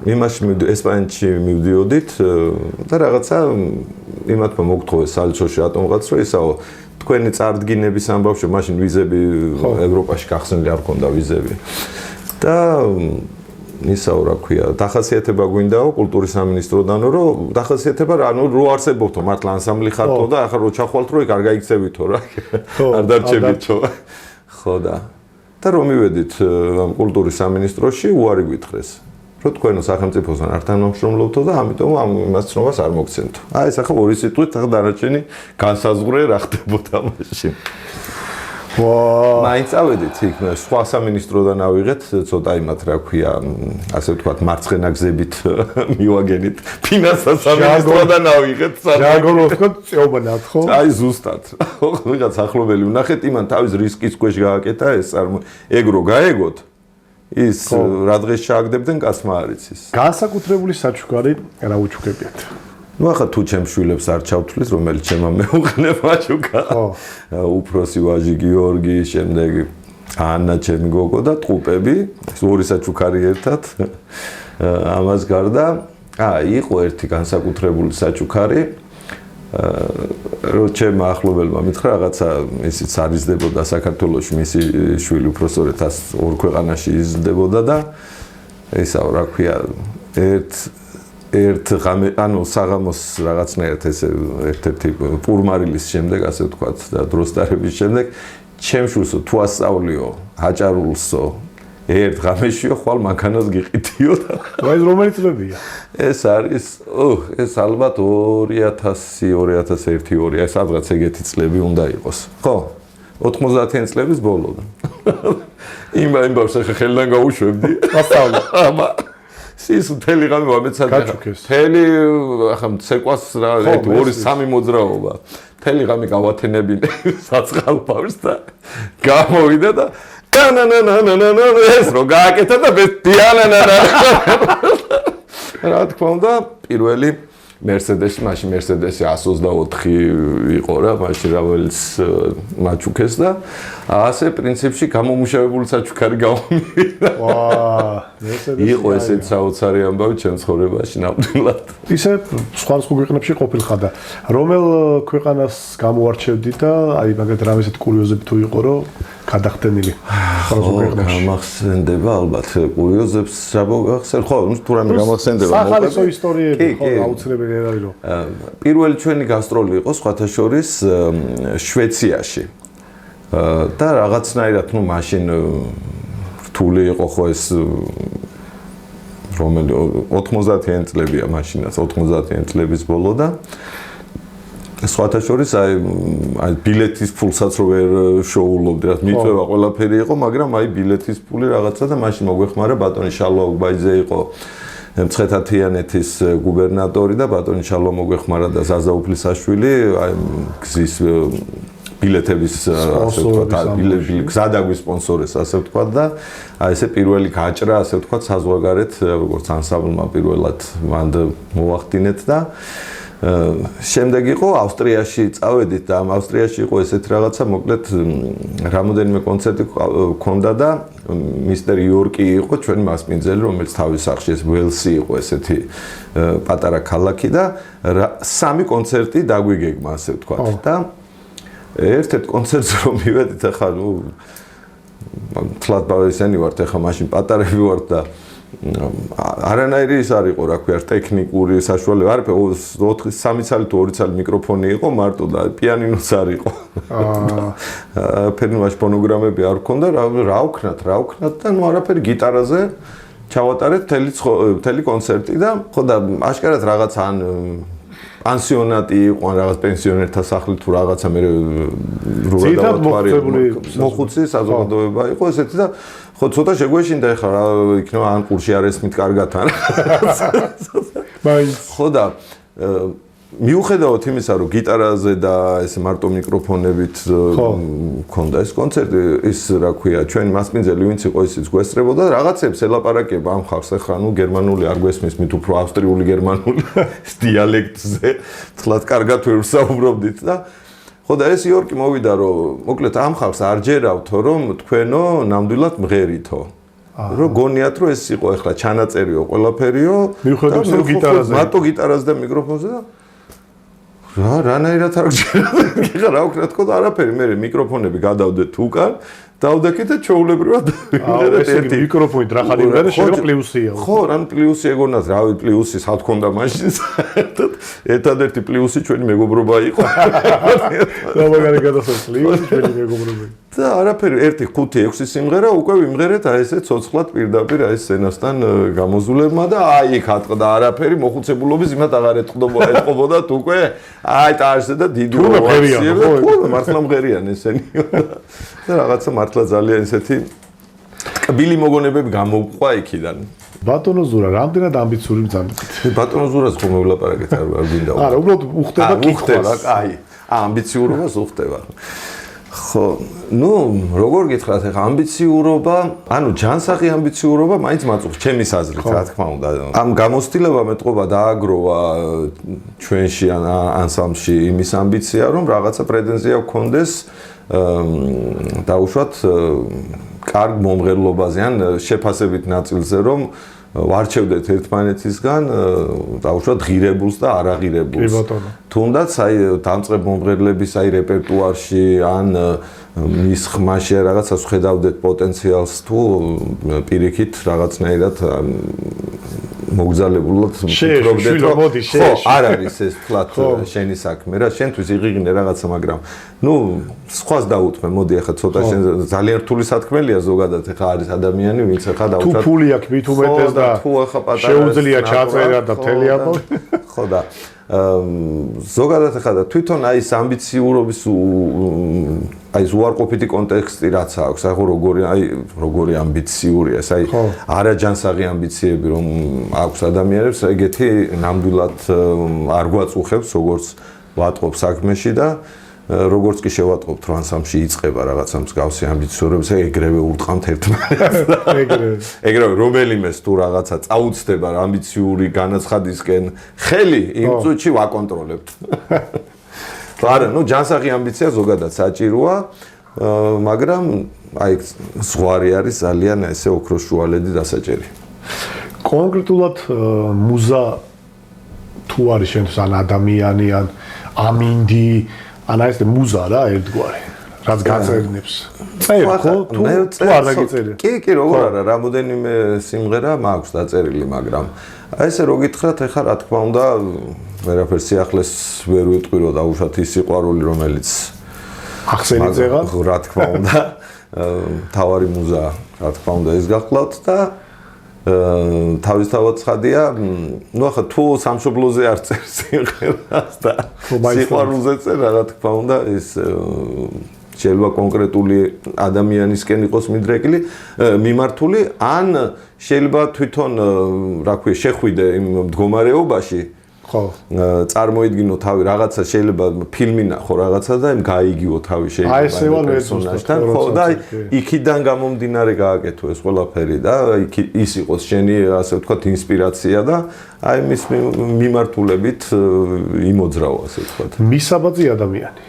იმაში ესპანეთში მივდიოდით და რაღაცა იმათმა მოგთხოვეს საელჩოში რატომღაც რომ ისაო თქვენი წარდგინების ამბავში მაშინ ვიზები ევროპაში გახსნილი არ ქონდა ვიზები. და ისაო რა ქვია, დახასიათება გვინდაო კულტურის სამინისტროდანო რომ დახასიათება რა ანუ რო არსებობთო მართლა ანსამბლი ხართო და ახლა რო ჩახვალთ რო ეგ არ გაიქცევითო რა. არ დარჩებითო. ხო და რომ მივედით ამ კულტურის სამინისტროში უარი გვითხრეს. რომ თქვენო სახელმწიფოსთან არ თანამშრომლობთო და ამიტომ ამ იმას ცნობას არ მოგცემთო. აი ეს ახლა ორი სიტყვით ახლა დანარჩენი განსაზღვრე რა ხდებოდა მაშინ. მაინც ავედით იქ სხვა სამინისტროდან ავიღეთ ცოტა იმათ რა ქვია ასე ვთქვათ მარცხენა გზებით მივაგენით ფინანსთა სამინისტროდან ავიღეთ ჯაგონო ვთქვათ წეობანად ხო? აი ზუსტად ვიღაც ახლობელი ვნახეთ იმან თავის რისკის ქვეშ გააკეთა ეს ეგ რო გაეგოთ ის რა დღეს ჩააგდებდნენ კაცმა არ იცის. განსაკუთრებული საჩუქარი რა უჩუქებიათ? ნუ ახლა თუ ჩემ შვილებს არ ჩავთვლის, რომელიც ჩემმა მეუღლება ჩუქა. უფროსი ვაჟი გიორგი, შემდეგ ანა ჩემი გოგო და ტყუპები, ორი საჩუქარი ერთად. ამას გარდა, იყო ერთი განსაკუთრებული საჩუქარი. რომ ჩემ ახლობელმა მითხრა რაღაცა ისიც არიზდებოდა საქართველოში მისი შვილი უბრალოდ ორ ქვეყანაში იზრდებოდა და ესაო რა ქვია ერთ ღამე ანუ საღამოს რაღაცნაირად ესე ერთ-ერთი პურმარილის შემდეგ ასე ვთქვათ და დროს დარების შემდეგ ჩემ შვილსო თუ ასწავლიო აჭარულსო ერთ ღამეშიო ხვალ მანქანას გიყიდიო და ეს რომელი წლებია? ეს არის ეს ალბათ 2000-2001-2 ეს სადღაც ეგეთი წლები უნდა იყოს. ხო? 90-იან წლების ბოლოდან. იმბავს ახლა ხელიდან გაუშვებდი. ასწავლე. აბა ის მთელი ღამე მომეცადა. მთელი ახლა ცეკვას რა 2-3 მოძრაობა. მთელი ღამე გავათენებინე საწყალბავს და გამოვიდა და ეს რო გააკეთა და რა თქმა უნდა პირველი Mercedes-ი, მაშინ Mercedes-ი 124 იყო რა, მაშინ რაველის მაჩუქეს და ასე პრინციპში გამომუშავებული საჩუქარი გამომივიდა. Mercedes-ი იყო ესეც საოცარი ამბავი ჩემ ცხოვრებაში ნამდვილად. ისე სხვა ქვეყნებში ყოფილიყავ და რომელ ქვეყანას გამოარჩევდი და აი მაგათ რამე ისეთ კურიოზები თუ იყო რომ გადახდენილი სხვა ქვეყნებში. გამახსენდება ალბათ კურიოზებს შაბოგახსენ ხო თუ რამე გამახსენდება სახალხო ისტორიები ხო აუცილებელი არის რომ პირველი ჩვენი გასტროლი იყო სხვათა შორის შვეციაში და რაღაცნაირად ნუ მაშინ რთული იყო ხო ეს რომელი 90-იან წლებია მაშინაც 90-იან წლების ბოლო და სხვათა შორის აი ბილეთის ფულსაც რო ვერ შოულობდი რა მიწვევა ყველაფერი იყო მაგრამ აი ბილეთის ფული რაღაცა და მაშინ მოგვეხმარა ბატონი შალვა უბაიძე იყო მცხეთა-თიანეთის გუბერნატორი და ბატონი შალვა მოგვეხმარა და ზაზა უფლისაშვილი აი გზის ბილეთების ასე ვთქვათ გზადაგვის სპონსორეს ასე ვთქვათ და აი ესე პირველი გაჭრა ასე ვთქვათ საზღვარგარეთ როგორც ანსამბლმა პირველად მანდ მოახდინეთ და შემდეგ იყო ავსტრიაში წავედით და ამ ავსტრიაში იყო ესეთი რაღაცა მოკლედ რამოდენიმე კონცერტი ჰქონდა და მისტერ იორკი იყო ჩვენი მასპინძელი რომელიც თავის სახში ეს ველსი იყო ესეთი პატარა ქალაქი და სამი კონცერტი დაგვიგეგმა ასე ვთქვათ და ერთ-ერთ კონცერტზე რომ მივედით ახლა ნუ თლად ბავშვი ვართ ახლა მაშინ პატარები ვართ და არანაირი ის არ იყო რა ქვია ტექნიკური საშუალება არ 3 ცალი თუ 2 ცალი მიკროფონი იყო მარტო და პიანინოც არ იყო ფერმაში ფონოგრამები არ ჰქონდა რა ვქნათ და ნუ არაფერი გიტარაზე ჩავატარეთ მთელი კონცერტი და ხო და აშკარად რაღაც ან პანსიონატი იყო ან რაღაც პენსიონერთა სახლი თუ რაღაცა მე მოხუცი საზოგადოება იყო ესეთი და ხო ცოტა შეგვეშინდა ეხლა რა იქნება ან ყურში არ ესმით კარგად ან ხო და მიუხედავად იმისა რომ გიტარაზე და ეს მარტო მიკროფონებით მქონდა ეს კონცერტი ის რა ქვია ჩვენი მასპინძელი ვინც იყო ისიც გვესწრებოდა რაღაცებს ელაპარაკება ამ ხალხს ეხლა ნუ გერმანული არ გვესმის მით უფრო ავსტრიული გერმანული დიალექტზე თლად კარგად ვერ ვსაუბრობდით და ხო და ეს იორკი მოვიდა რომ მოკლედ ამ ხალხს არ ჯერავთო რომ თქვენო ნამდვილად მღერითო რომ გონიათ რომ ეს იყო ახლა ჩანაწერიო ყველაფერიო მიუხედავად რომ გიტარაზე მარტო გიტარაზე და მიკროფონზე და რანაირად არ გჯერა რა ვქნა თქო და არაფერი მე მიკროფონები გადავდეთ უკან დავდექით და ჩაულებრივად ერთი მიკროფონით რა ხარ იმღერე შეიძლება პლუსია ხო რან პლუსი ეგონათ რავი პლუსი სად ქონდა მაშინ საერთოდ ერთადერთი პლუსი ჩვენი მეგობრობა იყო და მაგარი გადასაწყვეტი ჩვენი მეგობრობა და არაფერი 1-5-6 სიმღერა უკვე ვიმღერეთ აი ესე ცოცხლად პირდაპირ აი სცენასთან გამოზულებმა და აი იქ ატყდა არაფერი მოხუცებულობის იმათ აღარ ეთყობოდა უკვე აი ტარზე და დიდი ოვაციები ხო მართლა მღერიან ესენი და რაღაცა მართლა ძალიან ესეთი კბილი მოგონებები გამოვყვა იქიდან ბატონო ზურა რამდენად ამბიციური მძანეთ ბატონო ზურას ხომ ვლაპარაკეთ არ გინდა არა უბრალოდ უხდება კითხვა აი ამბიციურობას უხდება ხო, ну, როგორ გითხრათ, ახლა ამბიციურობა, ანუ ჯანსაღი ამბიციურობა მაინც მაწუხს ჩემის აზრით, რა თქმა უნდა. ამ გამოცდილება მეტყობა დააგროვა ჩვენში ანსამბლში იმის ამბიცია, რომ რაღაცა პრეტენზია გქონდეს დაუშვათ კარგ მომღერლობაზე ან შეფასებით ნაწილზე, რომ ვარჩევდეთ ერთმანეთისგან დაუშვათ ღირებულს და არაღირებულს. თუნდაც აი დამწყებ მომღერლების აი რეპერტუარში ან მის ხმაში რაღაცას ხედავდეთ პოტენციალს თუ პირიქით რაღაცნაირად მოგზალებულად ვფიქრობდეთ რომ ხო არ არის ეს თლათ შენი საქმე რა შენთვის იღიღინე რაღაცა მაგრამ ნუ სხვას დაუთმე მოდი ახლა ცოტა შენ ძალიან რთული სათქმელია ზოგადად ახლა არის ადამიანი ვინც ახლა დაუშვათ თუ ფული აქვს მით უმეტეს და შეუძლია ჩაწერა და მთელი ამბავი ხო და ზოგადად ახლა და თვითონ აი ეს ამბიციურობის აი ეს უარყოფითი კონტექსტი რაც აქვს ახლა როგორი ამბიციურია ეს აი არაჯანსაღი ამბიციები რომ აქვს ადამიანებს ეგეთი ნამდვილად არ გვაწუხებს როგორც ვატყობ საქმეში და როგორც კი შევატყობთ რომ ანსამბლში იწყება რაღაცა მსგავსი ამბიციურობის ეგრევე ურტყამთ ერთმანეთს ეგრევე რომელიმეს თუ რაღაცა წაუცდება ამბიციური განაცხადისკენ ხელი იმ წუთში ვაკონტროლებთ არა ნუ ჯანსაღი ამბიცია ზოგადად საჭიროა მაგრამ აი ზღვარი არის ძალიან ესე ოქროს შუალედი დასაჭერი კონკრეტულად მუზა თუ არის შენთვის ან ადამიანი ან ამინდი ან ეს მუზა რა ერთგვარი რაც გაწერნებს წერ ხო თუ არ დაგიწერია კი როგორ არა რამოდენიმე სიმღერა მაქვს დაწერილი მაგრამ აი ესე რო გითხრათ ეხლა რა თქმა უნდა ვერაფერ სიახლეს ვერ ვიტყვი რომ დაუშვათ ის სიყვარული რომელიც ახსენით ზეღა რა თქმა უნდა თავარი მუზა რა თქმა უნდა ეს გახლავთ და თავისთავად ცხადია, ну ახლა თუ სამშობლოზე არ წერს სიმღერას და სიყვარულზე წერა, რა თქმა უნდა, ეს შეიძლება კონკრეტული ადამიანისკენ იყოს მიმართული, ან შეიძლება თვითონ, რა ქვია, შეხვიდე იმ მდგომარეობაში ხო წარმოიდგინო თავი რაღაცა შეიძლება ფილმი ნახო რაღაცა და იმ გაიგიო თავი შეიძლება პერსონაჟთან ხო და იქიდან გამომდინარე გააკეთო ეს ყველაფერი და ის იყოს შენი ასე ვთქვათ ინსპირაცია და აი მის მიმართულებით იმოძრავ ასე ვთქვათ მისაბაძი ადამიანი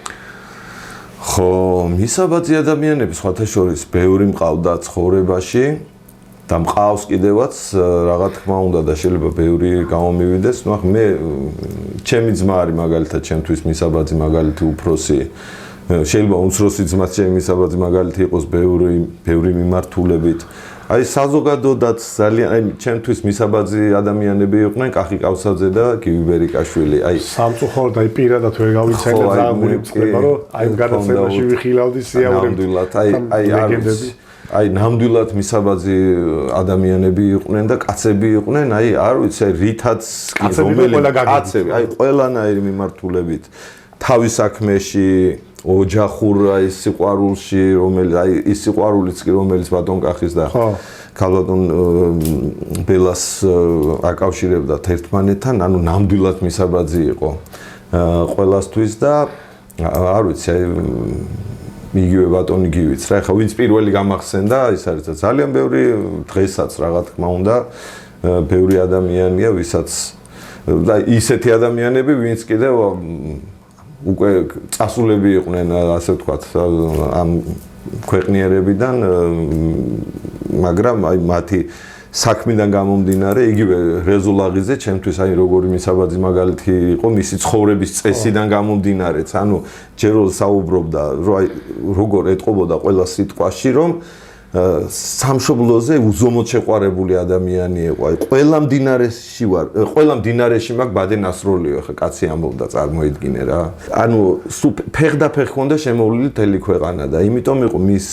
ხო მისაბაძი ადამიანები სხვათა შორის ბევრი მყავდა ცხოვრებაში და მყავს კიდევაც რა თქმა უნდა და შეიძლება ბევრი გამომივიდეს. ნუ ახლა მე ჩემი ძმა არის მაგალითად ჩემთვის მისაბაძი მაგალითი უფროსი. შეიძლება უმცროსი ძმაც ჩემი მისაბაძი მაგალითი იყოს ბევრი მიმართულებით. აი საზოგადოდაც ძალიან აი ჩემთვის მისაბაძი ადამიანები იყვნენ კახი კავსაძე და გივი ბერიკაშვილი. აი სამწუხაროდ აი პირადად ვერ გავიცანე ძალიან მივწდება რომ აი გადაცემაში ვიხილავდი სიაურებით. აი ნამდვილად მისაბაძი ადამიანები იყვნენ და კაცები იყვნენ, აი არ ვიცი, აი რითაც კაცები, აი ყველანაირი მიმართულებით თავის საქმეში, ოჯახურ აი სიყვარულში, აი ის სიყვარულიც კი რომელიც ბატონ კახის და ქალბატონ ბელას აკავშირებდა ერთმანეთთან, ანუ ნამდვილად მისაბაძი იყო ყველასთვის და არ ვიცი, აი იგივე ბატონი გივიც რა ხა ვინც პირველი გამახსენდა ის არის ძალიან ბევრი დღესაც რა თქმა უნდა ბევრი ადამიანია ვისაც და ისეთი ადამიანები ვინც კიდევ უკვე წასულები იყვნენ, ასე ვთქვათ, ამ ქვეყნიერებიდან, მაგრამ აი მათი საქმიდან გამომდინარე, იგივე რეზულაღიზე, ჩემთვის აი როგორი მისაბაძი მაგალითი იყო მისი ცხოვრების წესიდან გამომდინარეც, ანუ ჯერ რომ საუბრობდა, რომ აი როგორ ეტყობოდა ყველა სიტყვაში, რომ სამშობლოზე უზომოდ შეყვარებული ადამიანი იყო. აი ყველა მდინარეში მაგ ბადე ნასროლიო, ხა კაცი ამბობდა, წარმოიდგინე რა. ანუ ფეხდაფეხ ჰქონდა შემოვლილი მთელი ქვეყანა და იმიტომ იყო მის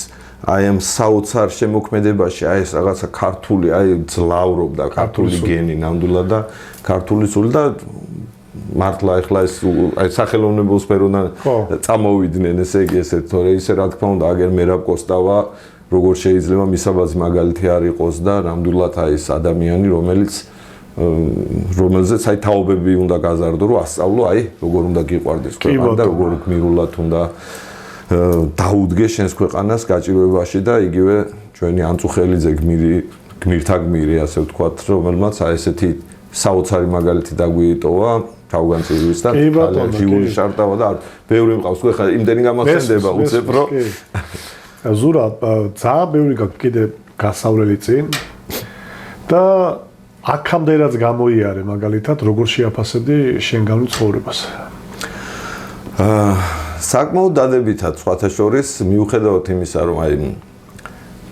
აი ამ საოცარ შემოქმედებაში აი ეს რაღაცა ქართული, აი ძლავრობდა ქართული გენი ნამდვილად და ქართული სული და მართლა ეხლა ეს აი სახელოვნებო სფეროდან წამოვიდნენ, ესე იგი ესეთ, თორე ისე რა თქმა უნდა, აგერ მერაბ კოსტავა როგორ შეიძლება მისაბაძი მაგალითი არ იყოს და ნამდვილად აი ეს ადამიანი, რომელზეც აი თაობები უნდა გაზარდო, რომ ასწავლო, აი როგორ უნდა გიყვარდეს ქვეყანა და როგორ გმირულად უნდა დაუდგე შენს ქვეყანას გაჭირვებაში და იგივე ჩვენი ანწუხელიძე გმირთა გმირი, ასე ვთქვათ, რომელმაც აი ესეთი საოცარი მაგალითი დაგვიტოვა თავგანწირვის და ჯიული შარტავა და ბევრი მყავს, ხო ხა იმდენი გამახსენდება უცებ რომ ზურა ძალიან ბევრი გაქვს კიდე გასავლელი წინ და აქამდე რაც გამოიარე მაგალითად როგორ შეაფასებდი შენ განვლილ ცხოვრებას? საკმაოდ დადებითად სხვათა შორის მიუხედავად იმისა რომ აი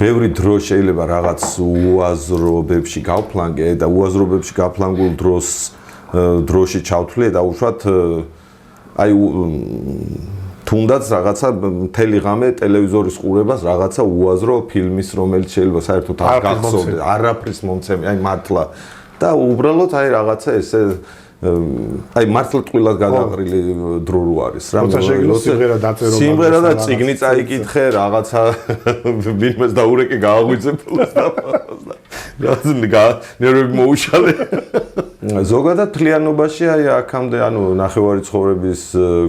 ბევრი დრო შეიძლება რაღაც უაზრობებში გავფლანგე და უაზრობებში გაფლანგულ დროში ჩავთვლი და უშუალოდ აი თუნდაც რაღაცა მთელი ღამე ტელევიზორის ყურებას რაღაცა უაზრო ფილმის რომელიც შეიძლება საერთოდ არ გახსოვდეს არაფრის მომცემი აი მართლა და უბრალოდ აი რაღაცა ესე აი მართლა ტყუილად გადაყრილი დრო რო არის რა სიმღერა და წიგნი წაიკითხე რაღაცა ვინმეს დაურეკე გააღვიძებელს და ნერვები მოუშალე ზოგადად თლიანობაში აი აქამდე ანუ ნახევარი ცხოვრების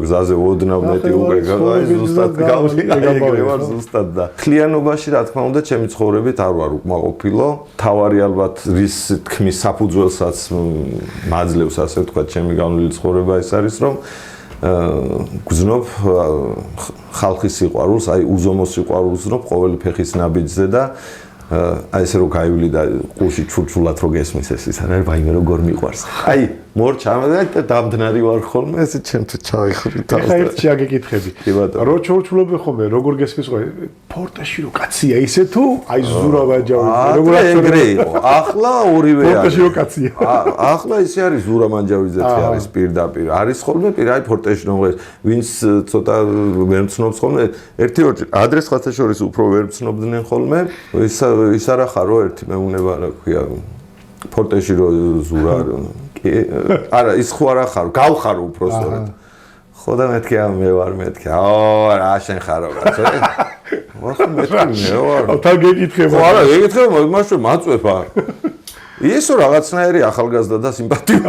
გზაზე ოდნავ მეტი უკვე აი ზუსტად გავიგებარ ზუსტად და თლიანობაში რა თქმა უნდა ჩემი ცხოვრებით არ ვარ უკმაყოფილო თავარი ალბათ რის თქმის საფუძველსაც მაძლევს ასე ვთქვათ ჩემი განვლილი ცხოვრება ეს არის რომ გზნობ ხალხის სიყვარულს აი უზომო სიყვარულს ვზნობ ყოველი ფეხის ნაბიჯზე და აი ესე რომ გაივლი და ყურში ჩურჩულად რო გესმის ეს ის არა ვაიმე როგორ მიყვარს აი მორჩა და დამდნარი ვარ ხოლმე ესე ჩემთვის ჩაიხრი თავს და ერთი აგეკითხები რო ჩურჩულობი ხოლმე როგორ გესმის ხო პორტაში რო კაცია ისე თუ აი ზურა ვაჯავი როგორ ეგრე იყო ახლა ორივე არის პორტაში რო კაცია ახლა ისე არის ზურა მანჯავიძეთი არის პირდაპირ არის ხოლმე აი პორტაში რომ ვინც ცოტა ვერ მცნობს ხოლმე ერთი ორი ადრეს ხათა შორის უფრო ვერ მცნობდნენ ხოლმე ის არა ხარო ერთი მეუნება რა ქვია პორტაში რო ზურა არა ის ხო არა ხარო გავხარო უფრო სწორედ ხო და მეთქი მე ვარ მეთქი რა შენ ხარო კაცო ხო მეთქი მე ვარ თან გეკითხება არა გეკითხება მაშინ მაწვევა ისო რაღაცნაირი ახალგაზრდა და სიმპათიური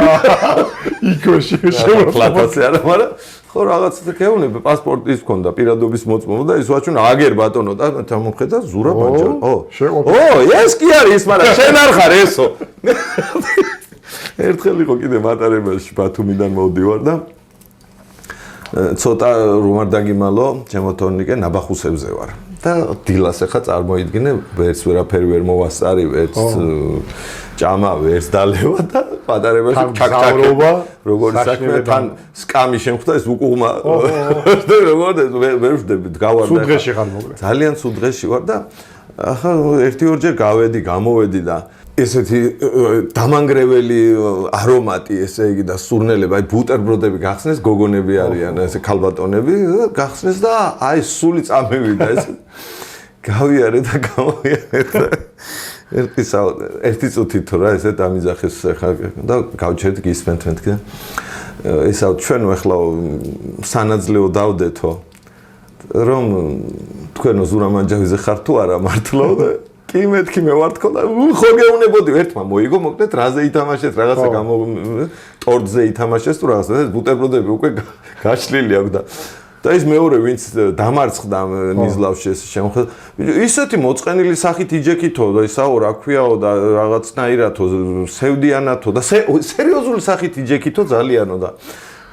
იქო შეფლატაცი არა მაგრამ ხო რაღაცა გეუბნები პასპორტის მქონდა პირადობის მოწმობა და ის ვაჩვენა აგერ ბატონო და მომხედა ზურა ბანჯარი ეს კი არის მაგრამ შენ არ ხარ ესო ერთხელ იყო კიდე მატარებელში ბათუმიდან მოვდივარ და ცოტა რომ არ დაგიმალო ჩემო თორნიკე ნაბახუსებზე ვარ და დილას ახლა წარმოიდგინე ვერც ვერაფერი ვერ მოვასწარი ვერც ჭამა ვერც დალევა და მატარებელში ჩაკჭაკრობა როგორი საქმე თან სკამი შემხვდა ეს უკუღმა როგორ ვერ ვждები გავარ და სუდღეში ხარ მოგრე ძალიან სუდღეში ვარ და ახლა ერთი ორჯერ გავედი გამოვედი და ესეთი დამანგრეველი არომატი ესე იგი და სურნელები აი ბუტერბროდები გახსნეს გოგონები არიან ესე ქალბატონები გახსნეს და აი სული წამევიდა ეს გავიარე და გამოვიარე და ერთი წუთი თუ რა ესე დამიძახეს ხა და გავჩერდი გისმენთ მეთქი ესა ჩვენ ახლა სანაძლეო დავდეთო რომ თქვენო ზურამანჯავიზე ხარ თუ არა მართლა და კი მეთქი მე ვარ თქო და ხო გეუნებოდი ერთმა მოიგო მოკლედ რაზე ითამაშეთ რაღაცა გამო ტორტზე ითამაშეს თუ რაღაცა ბუტერბროდები უკვე გაშლილი აქვს და ის მეორე ვინც დამარცხდა ნიზლავში ეს შემოხედა ისეთი მოწყენილი სახით იჯექითო და ისაო რა ქვიაო და რაღაცნაირათო სევდიანათო და სერიოზული სახით იჯექითო ძალიანო და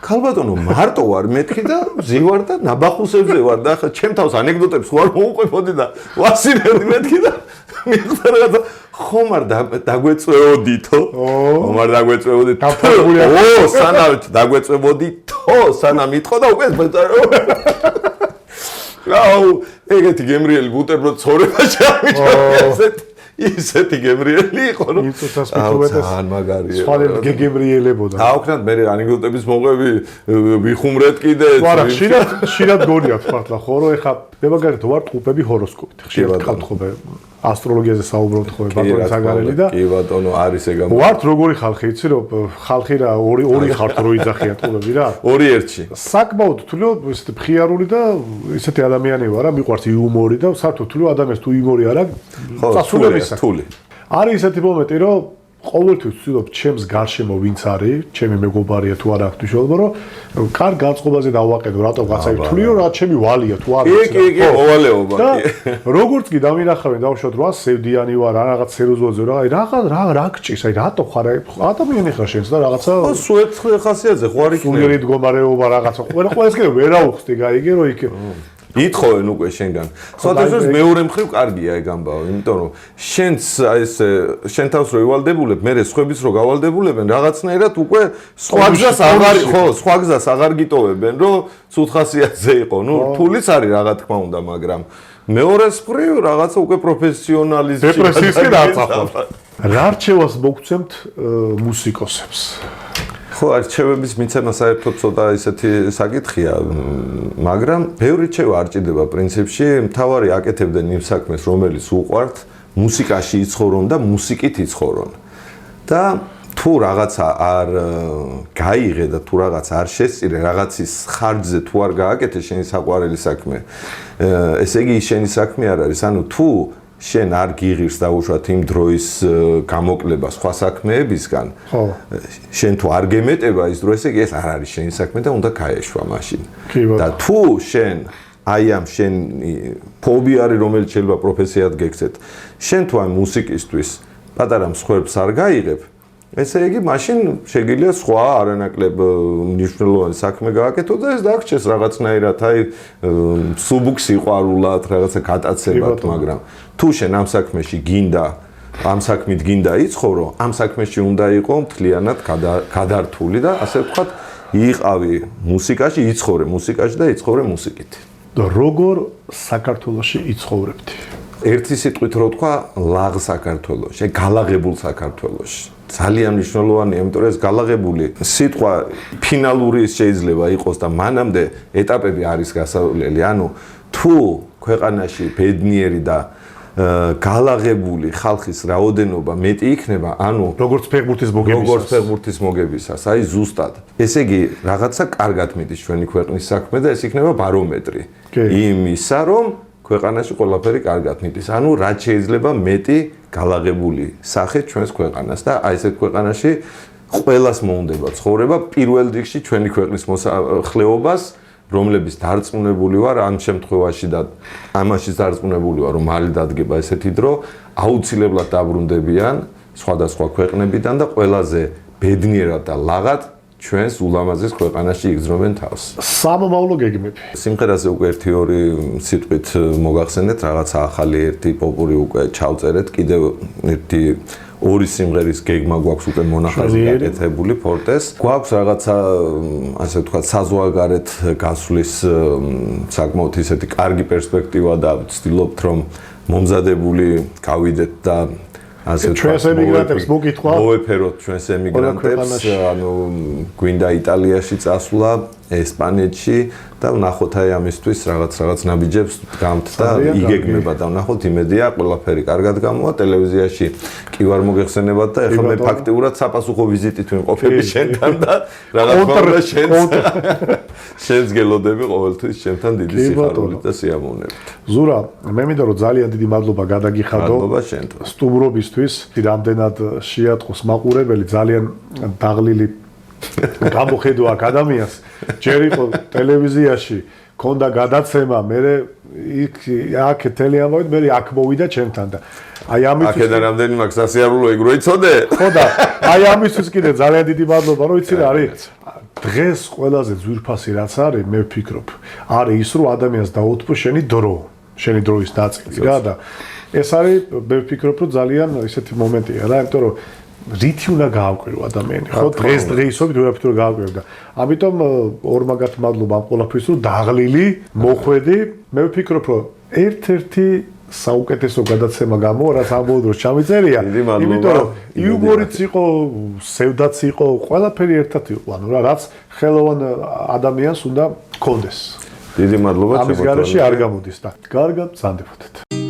ქალბატონო მარტო ვარ მეთქი და ზივარ და ნაბახუსებზე ვარ და ახლა ჩემ თავს ანეკდოტებს ხوار მოუყვებოდი და ვასინებდი მეთქი და მიხდა რაღაცა ხომ არ დაგვეწეოდითო ხომ არ დაგვეწეოდით ო სანამ დაგვეწებოდითო სანამ იტყო და უკვე აუ ეგეთი გემრიელი ბუტერბროდ ცხოვრება შემიჭრა ისეთი გემრიელი იყო რომ ძალიან მაგარია სხვა გემრიელებოდა აუქნათ მე ანეკდოტების მოყვები ვიხუმრეთ კიდე არა ხშირად გონიათ მართლა ხო რომ ეხა მე მაგალითად ვარ ტყუპები ჰოროსკოპით ხშირად გქალთხოვე ასტროლოგიაზე საუბრობთ ხო ბატონო საგარელი და კი ბატონო არის ეგ ვართ როგორი ხალხი იცი რომ ხალხი რა ორი ხართ რო იძახიან ტყუპები რა ორი ერთში საკმაოდ თვლო ისეთი მხიარული და ისეთი ადამიანი ვარ რა მიყვარს იუმორი და საერთოდ თვლო ადამიანს თუ იუმორი არა წასულების თული არის ისეთი მომენტი რომ ყოველთვის ვცდილობ ჩემს გარშემო ვინც არის ჩემი მეგობარია თუ არა აქვს მნიშვნელობა რომ კარგ განწყობაზე დავაყენო რატომ გაცა თვლიო რა ჩემი ვალია თუ არა კი მოვალეობა კი როგორც კი დამინახავენ დავუშვათ რა სევდიანი ვარ რა რაღაც სერიოზულზე რა გჭირს აი რატო ხარ ადამიანი ხარ შენც და რაღაცა სუეთ ხასიათზე ხო არ იქნება სულიერი მდგომარეობა რაღაცა ყველას კი ვერაუხსდი გაიგე რომ იქ ითხოვენ უკვე შენგან. სხვადასხვა მეორე მხრივ კარგია ეგ ამბავი, იმიტომ რომ შენც ეს შენ თავს რო ივალდებულებ, მე სხვების რო გავალდებულებენ, რაღაცნაირად უკვე სხვა გზას აღარ ხო, სხვა გზას აღარ გიტოვებენ, რომ სუთხასიათზე იყო. ნუ თulis არის რა თქმა უნდა, მაგრამ მეორე მხრივ რაღაცა უკვე პროფესიონალიზმი დეპრესიისკენ აწახვალ. რა რჩევას მოგცემთ მუსიკოსებს? ხო, არჩევების მიცემა საერთოდ ცოტა ისეთი საკითხია, მაგრამ ბევრი რჩევა არ ჭირდება პრინციპში, მთავარი აკეთებდნენ იმ საქმეს, რომელიც უყვართ, მუსიკაში იცხოვრონ და მუსიკით იცხოვრონ. და თუ რაღაცა არ გაიღე და თუ რაღაც არ შესწირე, რაღაცის ხარჯზე თუ არ გააკეთე შენი საყვარელი საქმე, ესე იგი შენი საქმე არ არის, ანუ თუ შენ არ გიღირს დაუშვათ იმ დროის გამოკლება სხვა საქმეებისგან. ხო. შენ თუ არ გემეტება ის დრო, ესე იგი ეს არ არის შენი საქმე და უნდა გაეშვა მაშინ. და თუ შენ აი ამ შენ ფობი არის რომელიც შეიძლება პროფესიად გექცეთ. შენ თუ ამ მუსიკისტვის პატარა მსხვერპლს არ გაიღებ, ესე იგი მაშინ შეგიძლია სხვა არანაკლებ მნიშვნელოვანი საქმე გააკეთო და ეს დაგჭეს რაღაცნაირად აი სუბუქ სიყვარულად რაღაცა გატაცებად, მაგრამ თუ შენ ამ საქმეში გინდა ამ საქმით გინდა იცხოვრო, ამ საქმეში უნდა იყო მთლიანად გადართული და ასე ვთქვათ, იყავი მუსიკაში, იცხოვრე მუსიკაში და იცხოვრე მუსიკით. და როგორ საქართველოში იცხოვრებდი? ერთი სიტყვით რო თქვა, ლაღ საქართველოში, გალაღებულ საქართველოში. ძალიან მნიშვნელოვანია, იმიტომ რომ ეს გალაღებული სიტყვა ფინალური შეიძლება იყოს და მანამდე ეტაპები არის გასავლელი. ანუ თუ ქვეყანაში ბედნიერი და გალაღებული ხალხის რაოდენობა მეტი იქნება, ანუ როგორც ფეხბურთის მოგებისას, აი ზუსტად. ესე იგი, რაღაცა კარგად მიდის ჩვენი ქვეყნის საქმე და ეს იქნება ბარომეტრი იმისა, რომ ქვეყანაში ყველაფერი კარგად მიდის. ანუ რაც შეიძლება მეტი გალაღებული სახე ჩვენს ქვეყანას და აი ესეთ ქვეყანაში ყველას მოუნდება ცხოვრება პირველ რიგში ჩვენი ქვეყნის მოსახლეობას, რომლების დარწმუნებული ვარ ამ შემთხვევაში და ამაშიც დარწმუნებული ვარ, რომ მალე დადგება ესეთი დრო, აუცილებლად დაბრუნდებიან სხვადასხვა ქვეყნებიდან და ყველაზე ბედნიერად და ლაღად ჩვენს ულამაზეს ქვეყანაში იგრძნობენ თავს. სამომავლო გეგმები. სიმღერაზე უკვე 1-2 სიტყვით მოგახსენეთ, რაღაცა ახალი ერთი პოპური უკვე ჩავწერეთ, კიდევ ერთი 2 სიმღერის გეგმა გვაქვს უკვე მონახაზი გაკეთებული ფორტეს. გვაქვს რაღაცა ასე ვთქვათ, საზღვარგარეთ გასვლის საკმაოდ ისეთი კარგი პერსპექტივა და ვცდილობთ რომ მომზადებული გავიდეთ და ასე ჩვენს ემიგრანტებს მოგითხვა მოვეფეროთ ჩვენს ემიგრანტებს, ანუ გვინდა იტალიაში წასვლა, ესპანეთში და ვნახოთ აი ამისთვის რაღაც ნაბიჯებს გამთ და იგეგმება და ვნახოთ იმედია ყველაფერი კარგად გამოვა ტელევიზიაში კი ვარ მოგეხსენებათ და ეხლა მე ფაქტიურად საპასუხო ვიზიტით ვიმყოფები შენთან და რაღაც შენს გელოდები ყოველთვის შენთან დიდი სიხარულით და სიამოვნებით. ზურა, მე მინდა რომ ძალიან დიდი მადლობა გადაგიხადო. მადლობა შენთვის. სტუმრობისთვის, რამდენად შეატყოს მაყურებელი, ძალიან დაღლილი გამოხედო აქ ადამიანს, ჯერ იყო ტელევიზიაში, ქონდა გადაცემა, მე აქ თელეამოვით, მე აქ მოვიდა ჩემთან და აი ამისთვის აქედან რამდენი მაქვს სასიარულო ეგ რო იცოდე? ხო და აი ამისთვის კიდე ძალიან დიდი მადლობა, რომ იცი რა არის? დღეს ყველაზე ძვირფასი რაც არის, მე ვფიქრობ, არის ის, რომ ადამიანს დაუთმო შენი დრო, შენი დროის ნაწილი რა და ეს არის, მე ვფიქრობ, რომ ძალიან ესეთი მომენტია რა, იმიტომ რომ რითი უნდა გააკვირო ადამიანი, ხო? დღესდღეობით ვერაფერ არ გააკვირდა. ამიტომ ორმაგად მადლობა ამ ყველაფრის, რომ დაღლილი, მოხვედი. მე ვფიქრობ, რომ ერთ-ერთი საუკეთესო გადაცემა გამო, რაც ამბობ დროს ჩამიწერია, იმიტომ რომ იუმორიც იყო, სევდაც იყო, ყველაფერი ერთად იყო, ანუ რა, რაც ხელოვან ადამიანს უნდა გქონდეს. დიდი მადლობა ამის გარეშე არ გამოდის და კარგად ბრძანდებოდეთ.